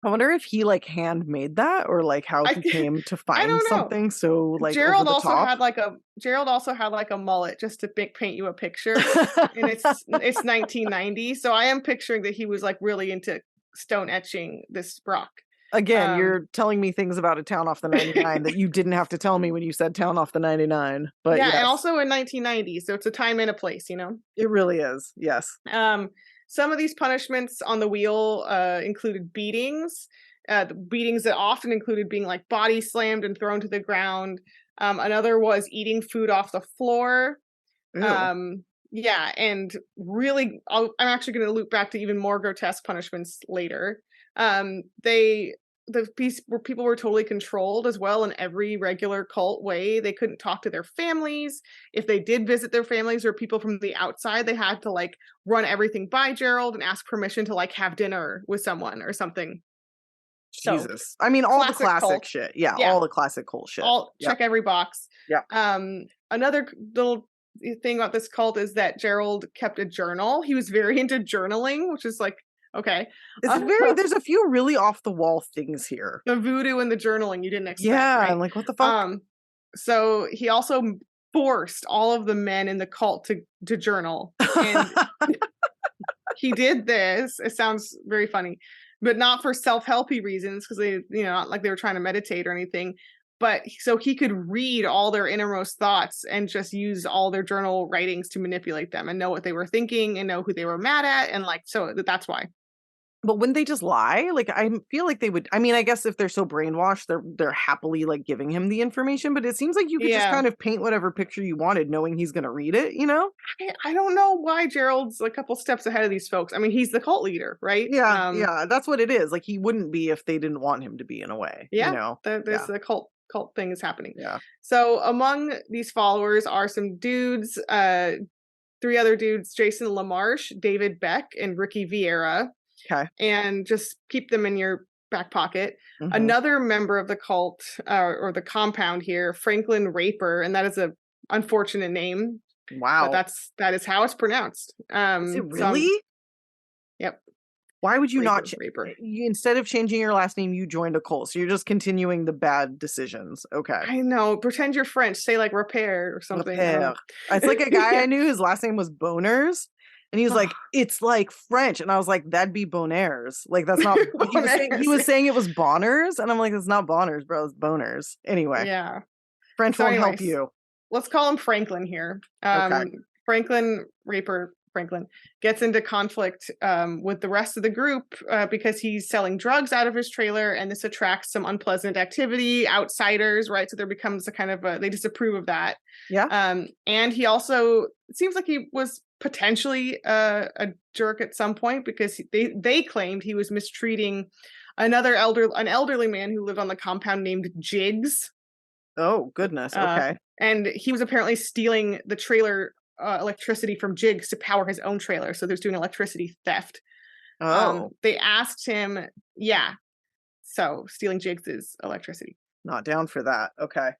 I wonder if he like handmade that, or like how he came to find something. So like
Gerald also had like a mullet just to paint you a picture, and it's 1990. So I am picturing that he was like really into stone etching this rock.
Again, you're telling me things about a town off the 99 that you didn't have to tell me when you said town off the 99. But
yeah, and also in 1990, so it's a time and a place, you know?
It really is, yes.
Some of these punishments on the wheel included beatings. The beatings that often included being like body slammed and thrown to the ground. Another was eating food off the floor. Yeah, and really, I'm actually going to loop back to even more grotesque punishments later. People were totally controlled as well in every regular cult way. They couldn't talk to their families. If they did visit their families or people from the outside, they had to like run everything by Gerald and ask permission to like have dinner with someone or something.
Jesus. I mean, all the classic cult shit. Yeah, all the classic cult shit.
Check every box.
Yeah.
Another little thing about this cult is that Gerald kept a journal. He was very into journaling, which is like, okay.
There's a few really off the wall things here.
The voodoo and the journaling you didn't expect.
Yeah,
right?
I'm like, what the fuck?
So he also forced all of the men in the cult to journal. And he did this. It sounds very funny, but not for self-helpy reasons, because they, not like they were trying to meditate or anything. But so he could read all their innermost thoughts and just use all their journal writings to manipulate them and know what they were thinking and know who they were mad at. And like, so that's why.
But wouldn't they just lie? Like, I feel like they would. I mean, I guess if they're so brainwashed, they're happily like giving him the information. But it seems like you could just kind of paint whatever picture you wanted, knowing he's going to read it.
I don't know why Gerald's a couple steps ahead of these folks. I mean, he's the cult leader, right?
Yeah, that's what it is. Like, he wouldn't be if they didn't want him to be, in a way.
Yeah, there's the cult thing is happening.
Yeah.
So among these followers are some dudes, 3 other dudes: Jason LaMarche, David Beck, and Ricky Vieira.
Okay.
And just keep them in your back pocket. Mm-hmm. Another member of the cult or the compound here, Franklin Raper, and that is a unfortunate name.
Wow.
But that is how it's pronounced.
Is it really?
Yep.
Why would you
Raper.
Instead of changing your last name, you joined a cult? So you're just continuing the bad decisions. Okay.
I know. Pretend you're French. Say like Repair or something.
Repair. It's like a guy I knew. His last name was Boners. And he was like, it's like French. And I was like, that'd be Bonairs. Like, that's not. He was saying it was Bonners. And I'm like, it's not Bonners, bro. It's Boners. Anyway.
Yeah.
French won't help you.
let's call him Franklin here. Franklin, raper Franklin, gets into conflict with the rest of the group because he's selling drugs out of his trailer, and this attracts some unpleasant activity, outsiders, right? So there becomes a kind of they disapprove of that.
Yeah.
And he also, it seems like he was potentially a jerk at some point, because they claimed he was mistreating an elderly man who lived on the compound named Jiggs.
Oh, goodness. Okay.
And he was apparently stealing the trailer electricity from Jiggs to power his own trailer. So there's doing electricity theft. They asked him, so stealing Jiggs is electricity.
Not down for that. Okay.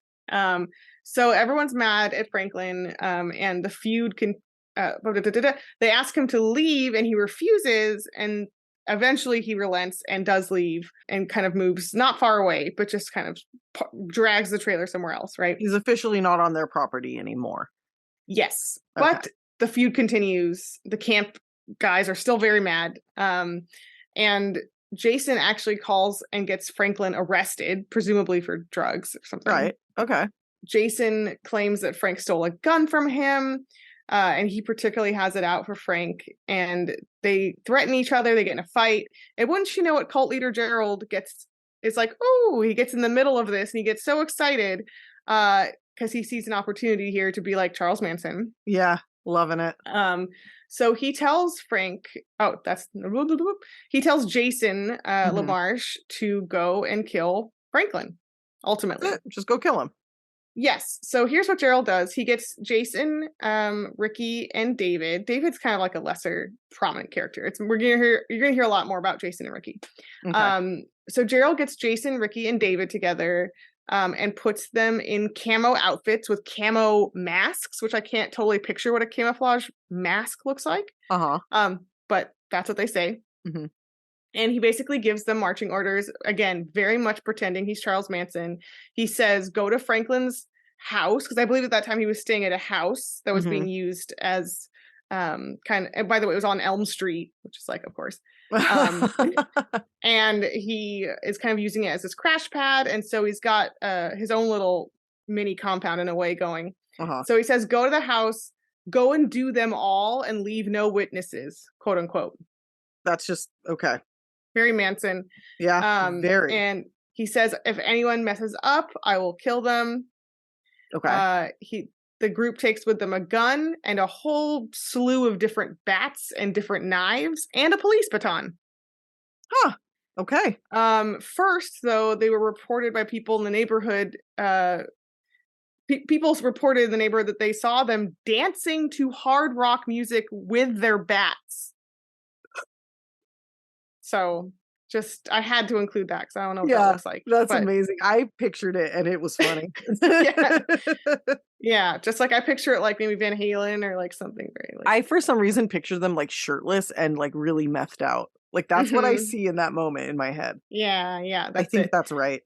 So everyone's mad at Franklin, and the feud can. They ask him to leave, and he refuses, and eventually he relents and does leave, and kind of moves not far away, but just kind of drags the trailer somewhere else. Right?
He's officially not on their property anymore.
Yes,
okay.
But the feud continues. The camp guys are still very mad, and Jason actually calls and gets Franklin arrested, presumably for drugs or something.
Right. Okay.
Jason claims that Frank stole a gun from him, and he particularly has it out for Frank, and they threaten each other. They get in a fight, and wouldn't you know it, cult leader Gerald is like, oh, he gets in the middle of this, and he gets so excited because he sees an opportunity here to be like Charles Manson.
Yeah, loving it.
So he tells Frank, he tells Jason LaMarche to go and kill Franklin, ultimately.
Just go kill him.
Yes. So here's what Gerald does. He gets Jason, Ricky, and David. David's kind of like a lesser prominent character. You're gonna hear a lot more about Jason and Ricky. Okay. So Gerald gets Jason, Ricky, and David together, and puts them in camo outfits with camo masks, which I can't totally picture what a camouflage mask looks like. But that's what they say. Mm-hmm. And he basically gives them marching orders, again, very much pretending he's Charles Manson. He says, go to Franklin's house, because I believe at that time he was staying at a house that was being used as and by the way, it was on Elm Street, which is like, of course. And he is kind of using it as his crash pad. And so he's got his own little mini compound in a way going. So he says, go to the house, go and do them all and leave no witnesses, quote unquote. That's just okay. Very Manson. Yeah. Very. And he says, if anyone messes up, I will kill them. Okay. The group takes with them a gun and a whole slew of different bats and different knives and a police baton. Huh. Okay. First, though, they were reported by people in the neighborhood. People reported in the neighborhood that they saw them dancing to hard rock music with their bats. So I had to include that because I don't know what that looks like. That's amazing. I pictured it and it was funny. Yeah, just like I picture it like maybe Van Halen or like something very I for some reason picture them like shirtless and like really methed out. Like that's what I see in that moment in my head. Yeah, I think that's right.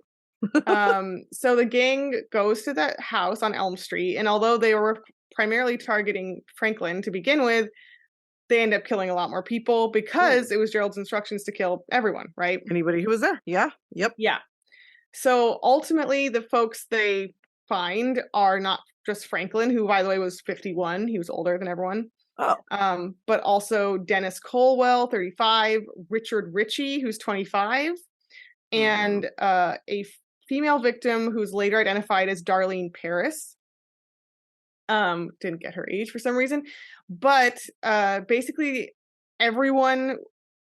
So the gang goes to that house on Elm Street, and although they were primarily targeting Franklin to begin with, they end up killing a lot more people because it was Gerald's instructions to kill everyone, right? Anybody who was there. Yeah. Yep. Yeah. So ultimately, the folks they find are not just Franklin, who, by the way, was 51. He was older than everyone. Oh. But also Dennis Colwell, 35, Richard Ritchie, who's 25, and a female victim who's later identified as Darlene Paris. Didn't get her age for some reason, but basically everyone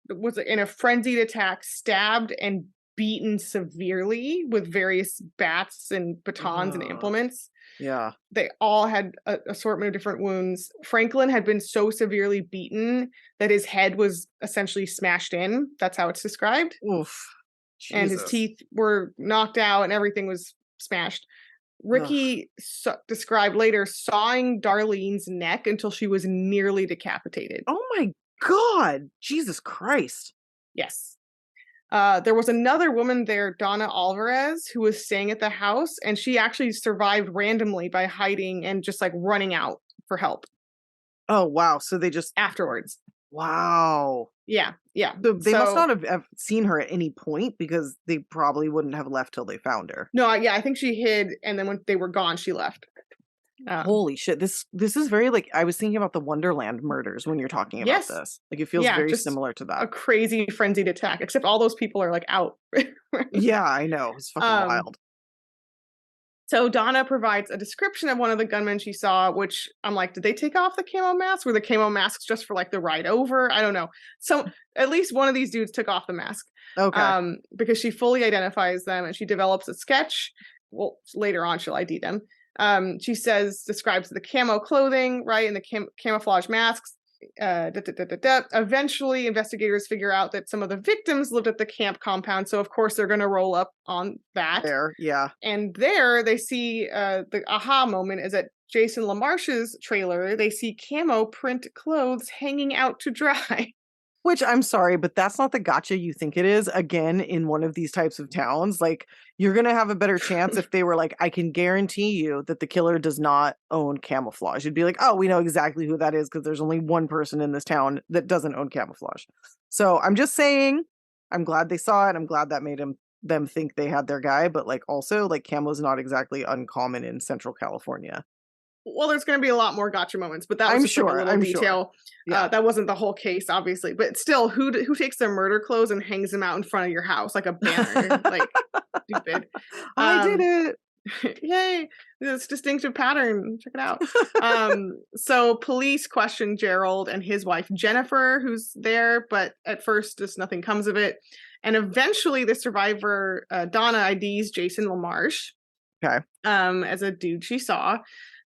was in a frenzied attack, stabbed and beaten severely with various bats and batons and implements. Yeah, they all had an assortment of different wounds. Franklin had been so severely beaten that his head was essentially smashed in. That's how it's described. Oof. Jesus. And his teeth were knocked out and everything was smashed. Ricky described later sawing Darlene's neck until she was nearly decapitated. Oh my God. Jesus Christ. Yes. There was another woman there, Donna Alvarez, who was staying at the house, and she actually survived randomly by hiding and just like running out for help. Oh, wow. So they just afterwards. Wow. Yeah. Yeah. So they must not have seen her at any point because they probably wouldn't have left till they found her. No, yeah, I think she hid, and then when they were gone, she left.
Holy shit. This is very like, I was thinking about the Wonderland murders when you're talking about
Yes.
this. Like it feels very similar to
A
that.
crazy frenzied attack, except all those people are like out.
Yeah, I know. It's fucking wild.
So Donna provides a description of one of the gunmen she saw, which I'm like, did they take off the camo mask? Were the camo masks just for like the ride over? I don't know. So at least one of these dudes took off the mask.
Okay.
Because she fully identifies them and she develops a sketch. Well, later on she'll ID them. She describes the camo clothing, right, and the camouflage masks. Eventually, investigators figure out that some of the victims lived at the camp compound, so of course they're going to roll up on that.
There, yeah.
And there they see the aha moment is at Jason LaMarche's trailer. They see camo print clothes hanging out to dry.
Which, I'm sorry, but that's not the gotcha you think it is. Again, in one of these types of towns, like, you're going to have a better chance if they were like, I can guarantee you that the killer does not own camouflage. You'd be like, oh, we know exactly who that is because there's only one person in this town that doesn't own camouflage. So I'm just saying, I'm glad they saw it. I'm glad that made them think they had their guy. But like, also, like, camo's not exactly uncommon in Central California.
Well, there's going to be a lot more gotcha moments, but that was just like a little detail.
Sure. Yeah.
That wasn't the whole case, obviously. But still, who takes their murder clothes and hangs them out in front of your house like a banner? Like, stupid.
I did it.
Yay! This distinctive pattern. Check it out. So police question Gerald and his wife Jennifer, who's there, but at first just nothing comes of it. And eventually, the survivor Donna IDs Jason LaMarche.
Okay.
As a dude she saw.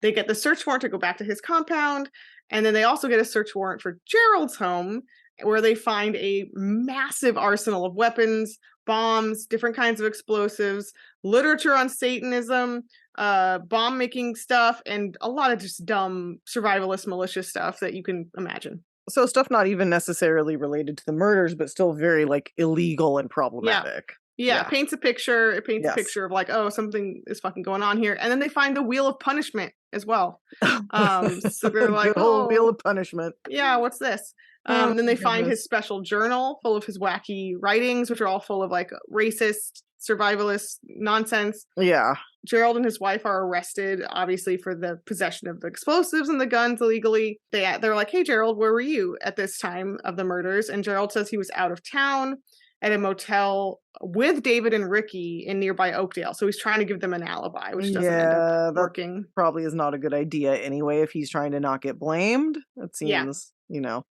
They get the search warrant to go back to his compound, and then they also get a search warrant for Gerald's home, where they find a massive arsenal of weapons, bombs, different kinds of explosives, literature on Satanism, bomb-making stuff, and a lot of just dumb survivalist malicious stuff that you can imagine.
So stuff not even necessarily related to the murders, but still very, like, illegal and problematic.
Yeah, it paints a picture. It paints a picture of like, oh, something is fucking going on here. And then they find the Wheel of Punishment as well. So they're like,
oh, Wheel of Punishment.
Yeah, what's this? Then they find his special journal full of his wacky writings, which are all full of like racist, survivalist nonsense.
Yeah.
Gerald and his wife are arrested, obviously, for the possession of the explosives and the guns illegally. They're like, hey, Gerald, where were you at this time of the murders? And Gerald says he was out of town at a motel with David and Ricky in nearby Oakdale. So he's trying to give them an alibi, which doesn't end up working.
Probably is not a good idea anyway if he's trying to not get blamed. It seems, you know.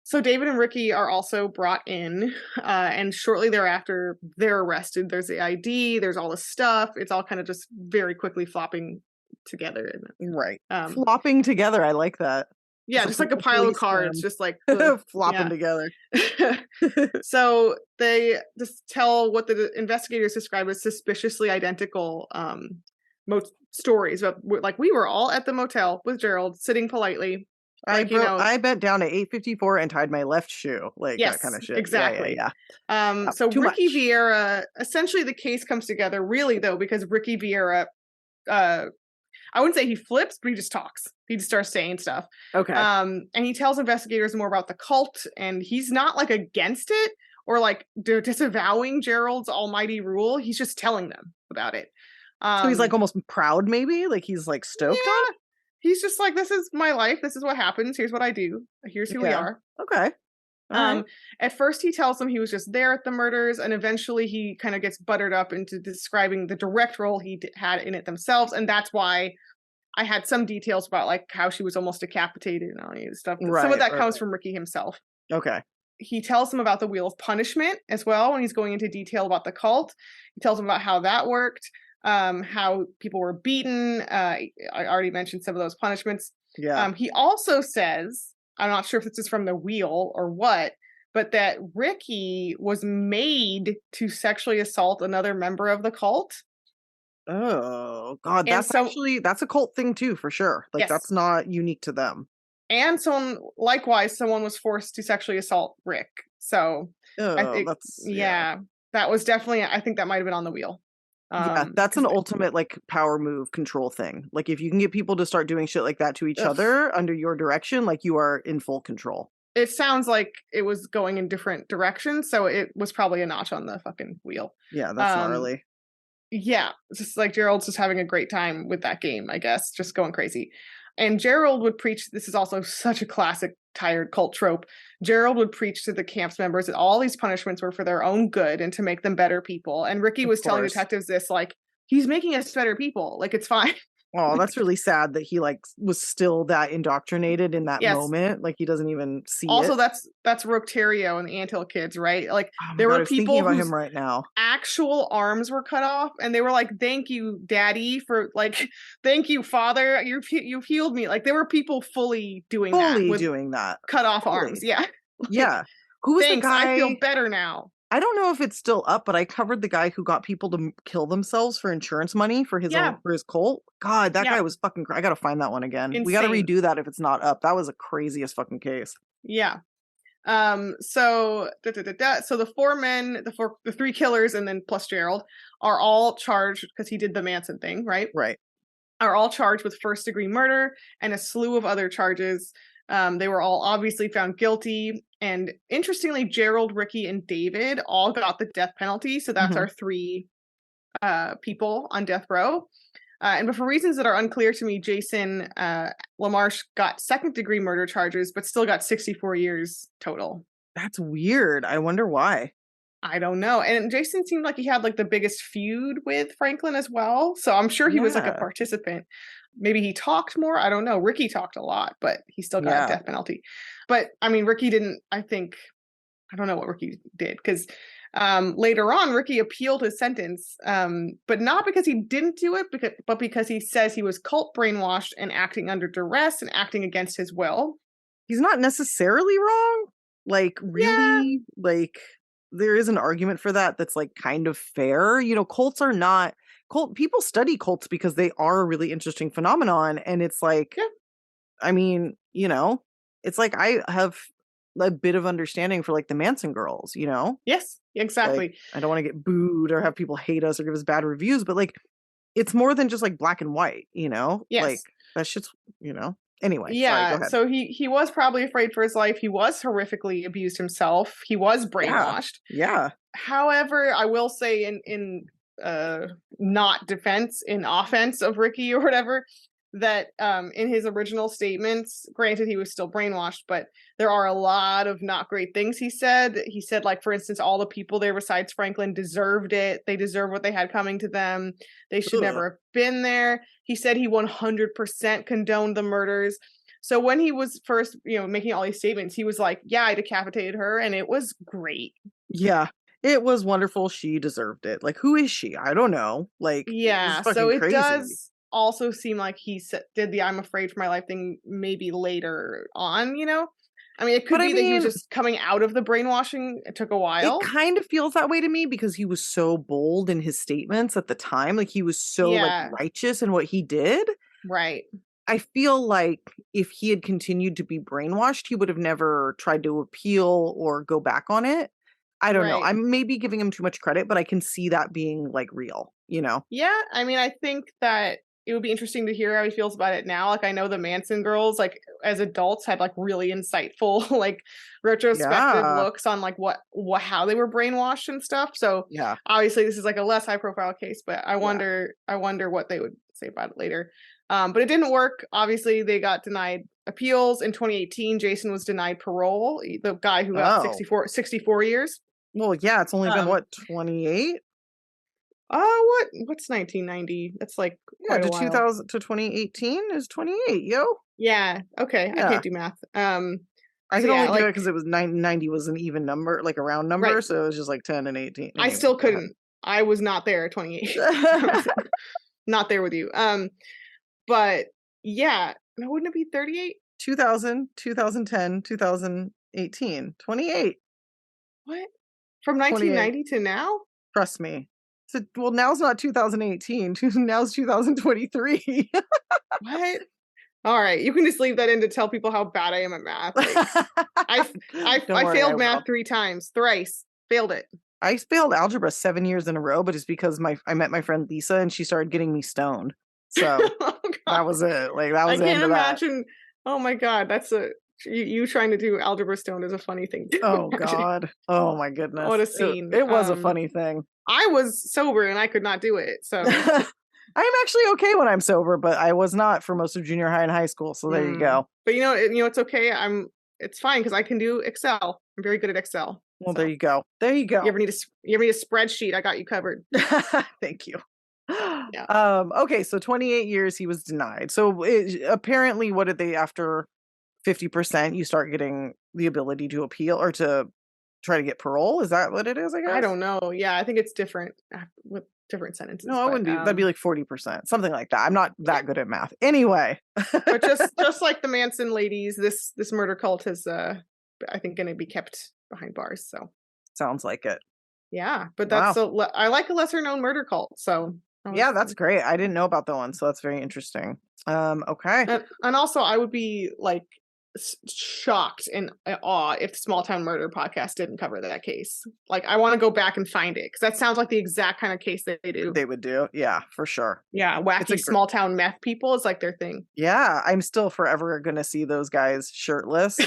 So David and Ricky are also brought in, and shortly thereafter, they're arrested. There's the ID, there's all the stuff. It's all kind of just very quickly flopping together.
Right. Flopping together, I like that.
Yeah, just like a pile of cards, just like
flopping together.
So they just tell what the investigators describe as suspiciously identical stories about, like, we were all at the motel with Gerald, sitting politely. Like,
I bent down at 8:54 and tied my left shoe, like that kind of shit.
Exactly.
Yeah.
So Ricky Vieira, essentially, the case comes together, really though, because Ricky Vieira, I wouldn't say he flips, but he just talks. He just starts saying stuff.
Okay.
And he tells investigators more about the cult, and he's not like against it or like disavowing Gerald's almighty rule. He's just telling them about it.
So he's like almost proud, maybe? Like he's like stoked on it?
He's just like, this is my life. This is what happens. Here's what I do. Here's who we are.
Okay.
At first he tells them he was just there at the murders, and eventually he kind of gets buttered up into describing the direct role he had in it themselves, and that's why I had some details about like how she was almost decapitated and all this stuff. But some of that comes from Ricky himself.
Okay.
He tells them about the Wheel of Punishment as well when he's going into detail about the cult. He tells them about how that worked, how people were beaten. I already mentioned some of those punishments.
Yeah.
He also says, I'm not sure if this is from the Wheel or what, but that Ricky was made to sexually assault another member of the cult.
Oh, God. That's a cult thing too, for sure. Like, that's not unique to them. And
someone was forced to sexually assault Rick. So, that was definitely, I think that might have been on the Wheel.
That's an ultimate like power move control thing. Like if you can get people to start doing shit like that to each other under your direction, like you are in full control.
It sounds like it was going in different directions, so it was probably a notch on the fucking wheel.
Yeah, that's gnarly.
Yeah, it's just like Gerald's just having a great time with that game, I guess, just going crazy. And Gerald would preach, this is also such a classic tired cult trope. Gerald would preach to the camp's members that all these punishments were for their own good and to make them better people. And Ricky was telling detectives this, like, he's making us better people. Like, it's fine.
Oh, that's really sad that he like was still that indoctrinated in that moment. Like he doesn't even see
also,
it.
that's Rotario and the Anthill kids, right? Like
there
were people
about him right now.
Actual arms were cut off, and they were like, "Thank you, Daddy, for like, thank you, Father, you've healed me." Like there were people fully doing that, cut off arms. Yeah,
yeah. Who was the guy?
I feel better now.
I don't know if it's still up, but I covered the guy who got people to kill themselves for insurance money for his cult. God, that guy was fucking I gotta find that one again. Insane. We gotta redo that if it's not up. That was a craziest fucking case.
Yeah. So the four men, the three killers, and then plus Gerald are all charged because he did the Manson thing, right?
Right.
Are all charged with first-degree murder and a slew of other charges. They were all obviously found guilty. And interestingly, Gerald, Ricky, and David all got the death penalty. So that's our three people on death row. But for reasons that are unclear to me, Jason LaMarche got second-degree murder charges, but still got 64 years total.
That's weird. I wonder why.
I don't know. And Jason seemed like he had like the biggest feud with Franklin as well. So I'm sure he was like a participant. Maybe he talked more. I don't know. Ricky talked a lot, but he still got a death penalty. But I mean, Ricky didn't, I don't know what Ricky did because later on, Ricky appealed his sentence, but not because he didn't do it, but because he says he was cult brainwashed and acting under duress and acting against his will.
He's not necessarily wrong. Like, really, like, there is an argument for that that's like kind of fair. You know, cults are not people study cults because they are a really interesting phenomenon. And it's like, I mean, you know, it's like I have a bit of understanding for like the Manson girls, you know?
Yes, exactly.
Like, I don't want to get booed or have people hate us or give us bad reviews, but like, it's more than just like black and white, you know?
Yes.
Like that shit's, you know? Anyway.
Yeah. Sorry, so he was probably afraid for his life. He was horrifically abused himself. He was brainwashed.
Yeah.
However, I will say in not defense, in offense of Ricky or whatever, that in his original statements, granted he was still brainwashed, but there are a lot of not great things he said. He said, like, for instance, all the people there besides Franklin deserved it. They deserve what they had coming to them. They should never have been there. He said he 100% condoned the murders. So when he was first, making all these statements, he was like, yeah, I decapitated her and it was great.
Yeah. It was wonderful. She deserved it. Like, who is she? I don't know. Like,
yeah. So it does also seem like he did the I'm afraid for my life thing maybe later on, I mean, it could be that he was just coming out of the brainwashing. It took a while.
It kind of feels that way to me because he was so bold in his statements at the time. Like, he was so like righteous in what he did.
Right.
I feel like if he had continued to be brainwashed, he would have never tried to appeal or go back on it. I don't know. I'm maybe giving him too much credit, but I can see that being like real,
Yeah. I mean, I think that it would be interesting to hear how he feels about it now. Like, I know the Manson girls, like as adults, had like really insightful, like retrospective looks on like how they were brainwashed and stuff. So obviously this is like a less high profile case, but I wonder what they would say about it later. But it didn't work. Obviously they got denied appeals. In 2018, Jason was denied parole. The guy who got 64 years.
Well, yeah, it's only been 28?
What's 1990? That's like quite a while.
2000 to 2018 is 28, yo.
Yeah. Okay. Yeah. I can't do math.
I can only do it because it was 90 was an even number, like a round number, right. So it was just like 10 and 18. Anyway,
I still couldn't. I was not there at 28. Not there with you. But yeah, wouldn't it be 38?
2000, 2010, 2018, 28.
What? From 1990 to now?
Trust me. So, well, now's not 2018. Now's 2023.
What? All right, you can just leave that in to tell people how bad I am at math. Like, I failed math 3 times, thrice. Failed it.
I failed algebra 7 years in a row, but it's because I met my friend Lisa and she started getting me stoned. So that was it. Like that was. I can't imagine.
Oh my god, that's you trying to do algebra stoned is a funny thing.
Oh god. Oh my goodness.
What a scene.
It was a funny thing.
I was sober and I could not do it. So
I'm actually okay when I'm sober, but I was not for most of junior high and high school. So there you go.
But it's okay. It's fine because I can do Excel. I'm very good at Excel.
Well, there you go. There you go.
You ever need a spreadsheet? I got you covered.
Thank you.
Yeah.
Okay, so 28 years he was denied. So apparently, what did they, after 50%, you start getting the ability to appeal or to try to get parole? Is that what it is, I guess?
I don't know. Yeah, I think it's different with different sentences.
No, it wouldn't be. That'd be like 40%, something like that. I'm not that good at math. Anyway.
But just like the Manson ladies, this murder cult is, I think, going to be kept behind bars. So
sounds like it.
Yeah, but that's I like a lesser known murder cult. So
yeah, that's great. I didn't know about that one, so that's very interesting. Okay.
And also, I would be like shocked and awe if the Small Town Murder podcast didn't cover that case. Like, I want to go back and find it because that sounds like the exact kind of case that they would do.
Yeah, for sure.
Yeah, wacky small town meth people is like their thing.
Yeah, I'm still forever gonna see those guys shirtless,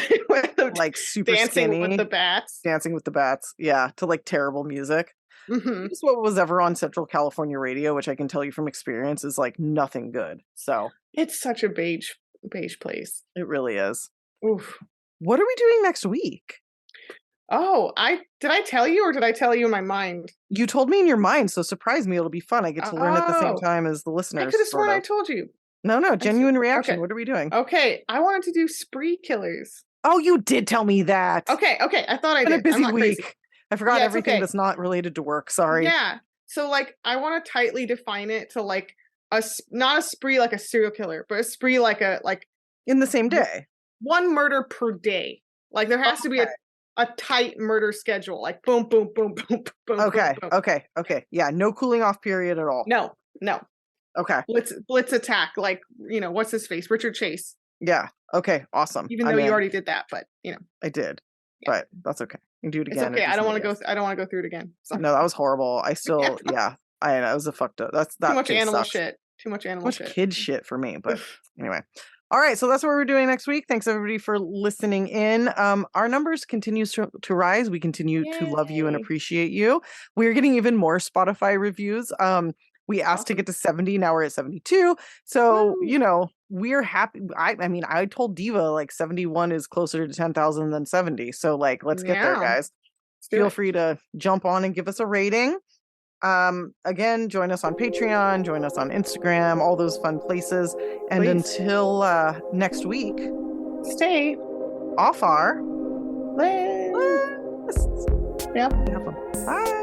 like super
dancing
skinny,
with the bats.
Dancing with the bats. Yeah, to like terrible music.
Mm-hmm.
This is what was ever on Central California radio, which I can tell you from experience is like nothing good. So
it's such a beige place.
It really is.
Oof.
What are we doing next week?
Oh, did I tell you or did I tell you in my mind?
You told me in your mind, so surprise me. It'll be fun. I get to learn at the same time as the listeners.
I could have sworn I told you.
No, genuine reaction. Okay. What are we doing?
Okay, I wanted to do spree killers.
Oh, you did tell me that.
Okay. I thought I did.
Been a busy week.
Crazy.
I forgot everything that's not related to work. Sorry.
Yeah. So like, I want to tightly define it to like not a spree like a serial killer, but a spree like
in the same day.
One murder per day. Like there has to be a tight murder schedule. Like boom, boom, boom, boom, boom.
Okay.
Boom, boom.
Okay. Yeah. No cooling off period at all.
No.
Okay.
Blitz attack. Like, what's his face? Richard Chase.
Yeah. Okay. Awesome.
Even though you already did that, but
I did. Yeah. But that's okay. You can do it again.
It's okay. I don't want to go through it again.
So. No, that was horrible. I still, I know it was a fucked up. That's
too much animal shit. Too much animal shit.
Kid shit for me. But anyway. All right, so that's what we're doing next week. Thanks everybody for listening in. Our numbers continues to rise. We continue to love you and appreciate you. We're getting even more Spotify reviews. We asked to get to 70. Now we're at 72. So, we're happy. I mean, I told Diva like 71 is closer to 10,000 than 70. So like, let's get there, guys. Feel free to jump on and give us a rating. Again, join us on Patreon, join us on Instagram, all those fun places. And until next week,
stay
off our
lists.
Yep. Bye.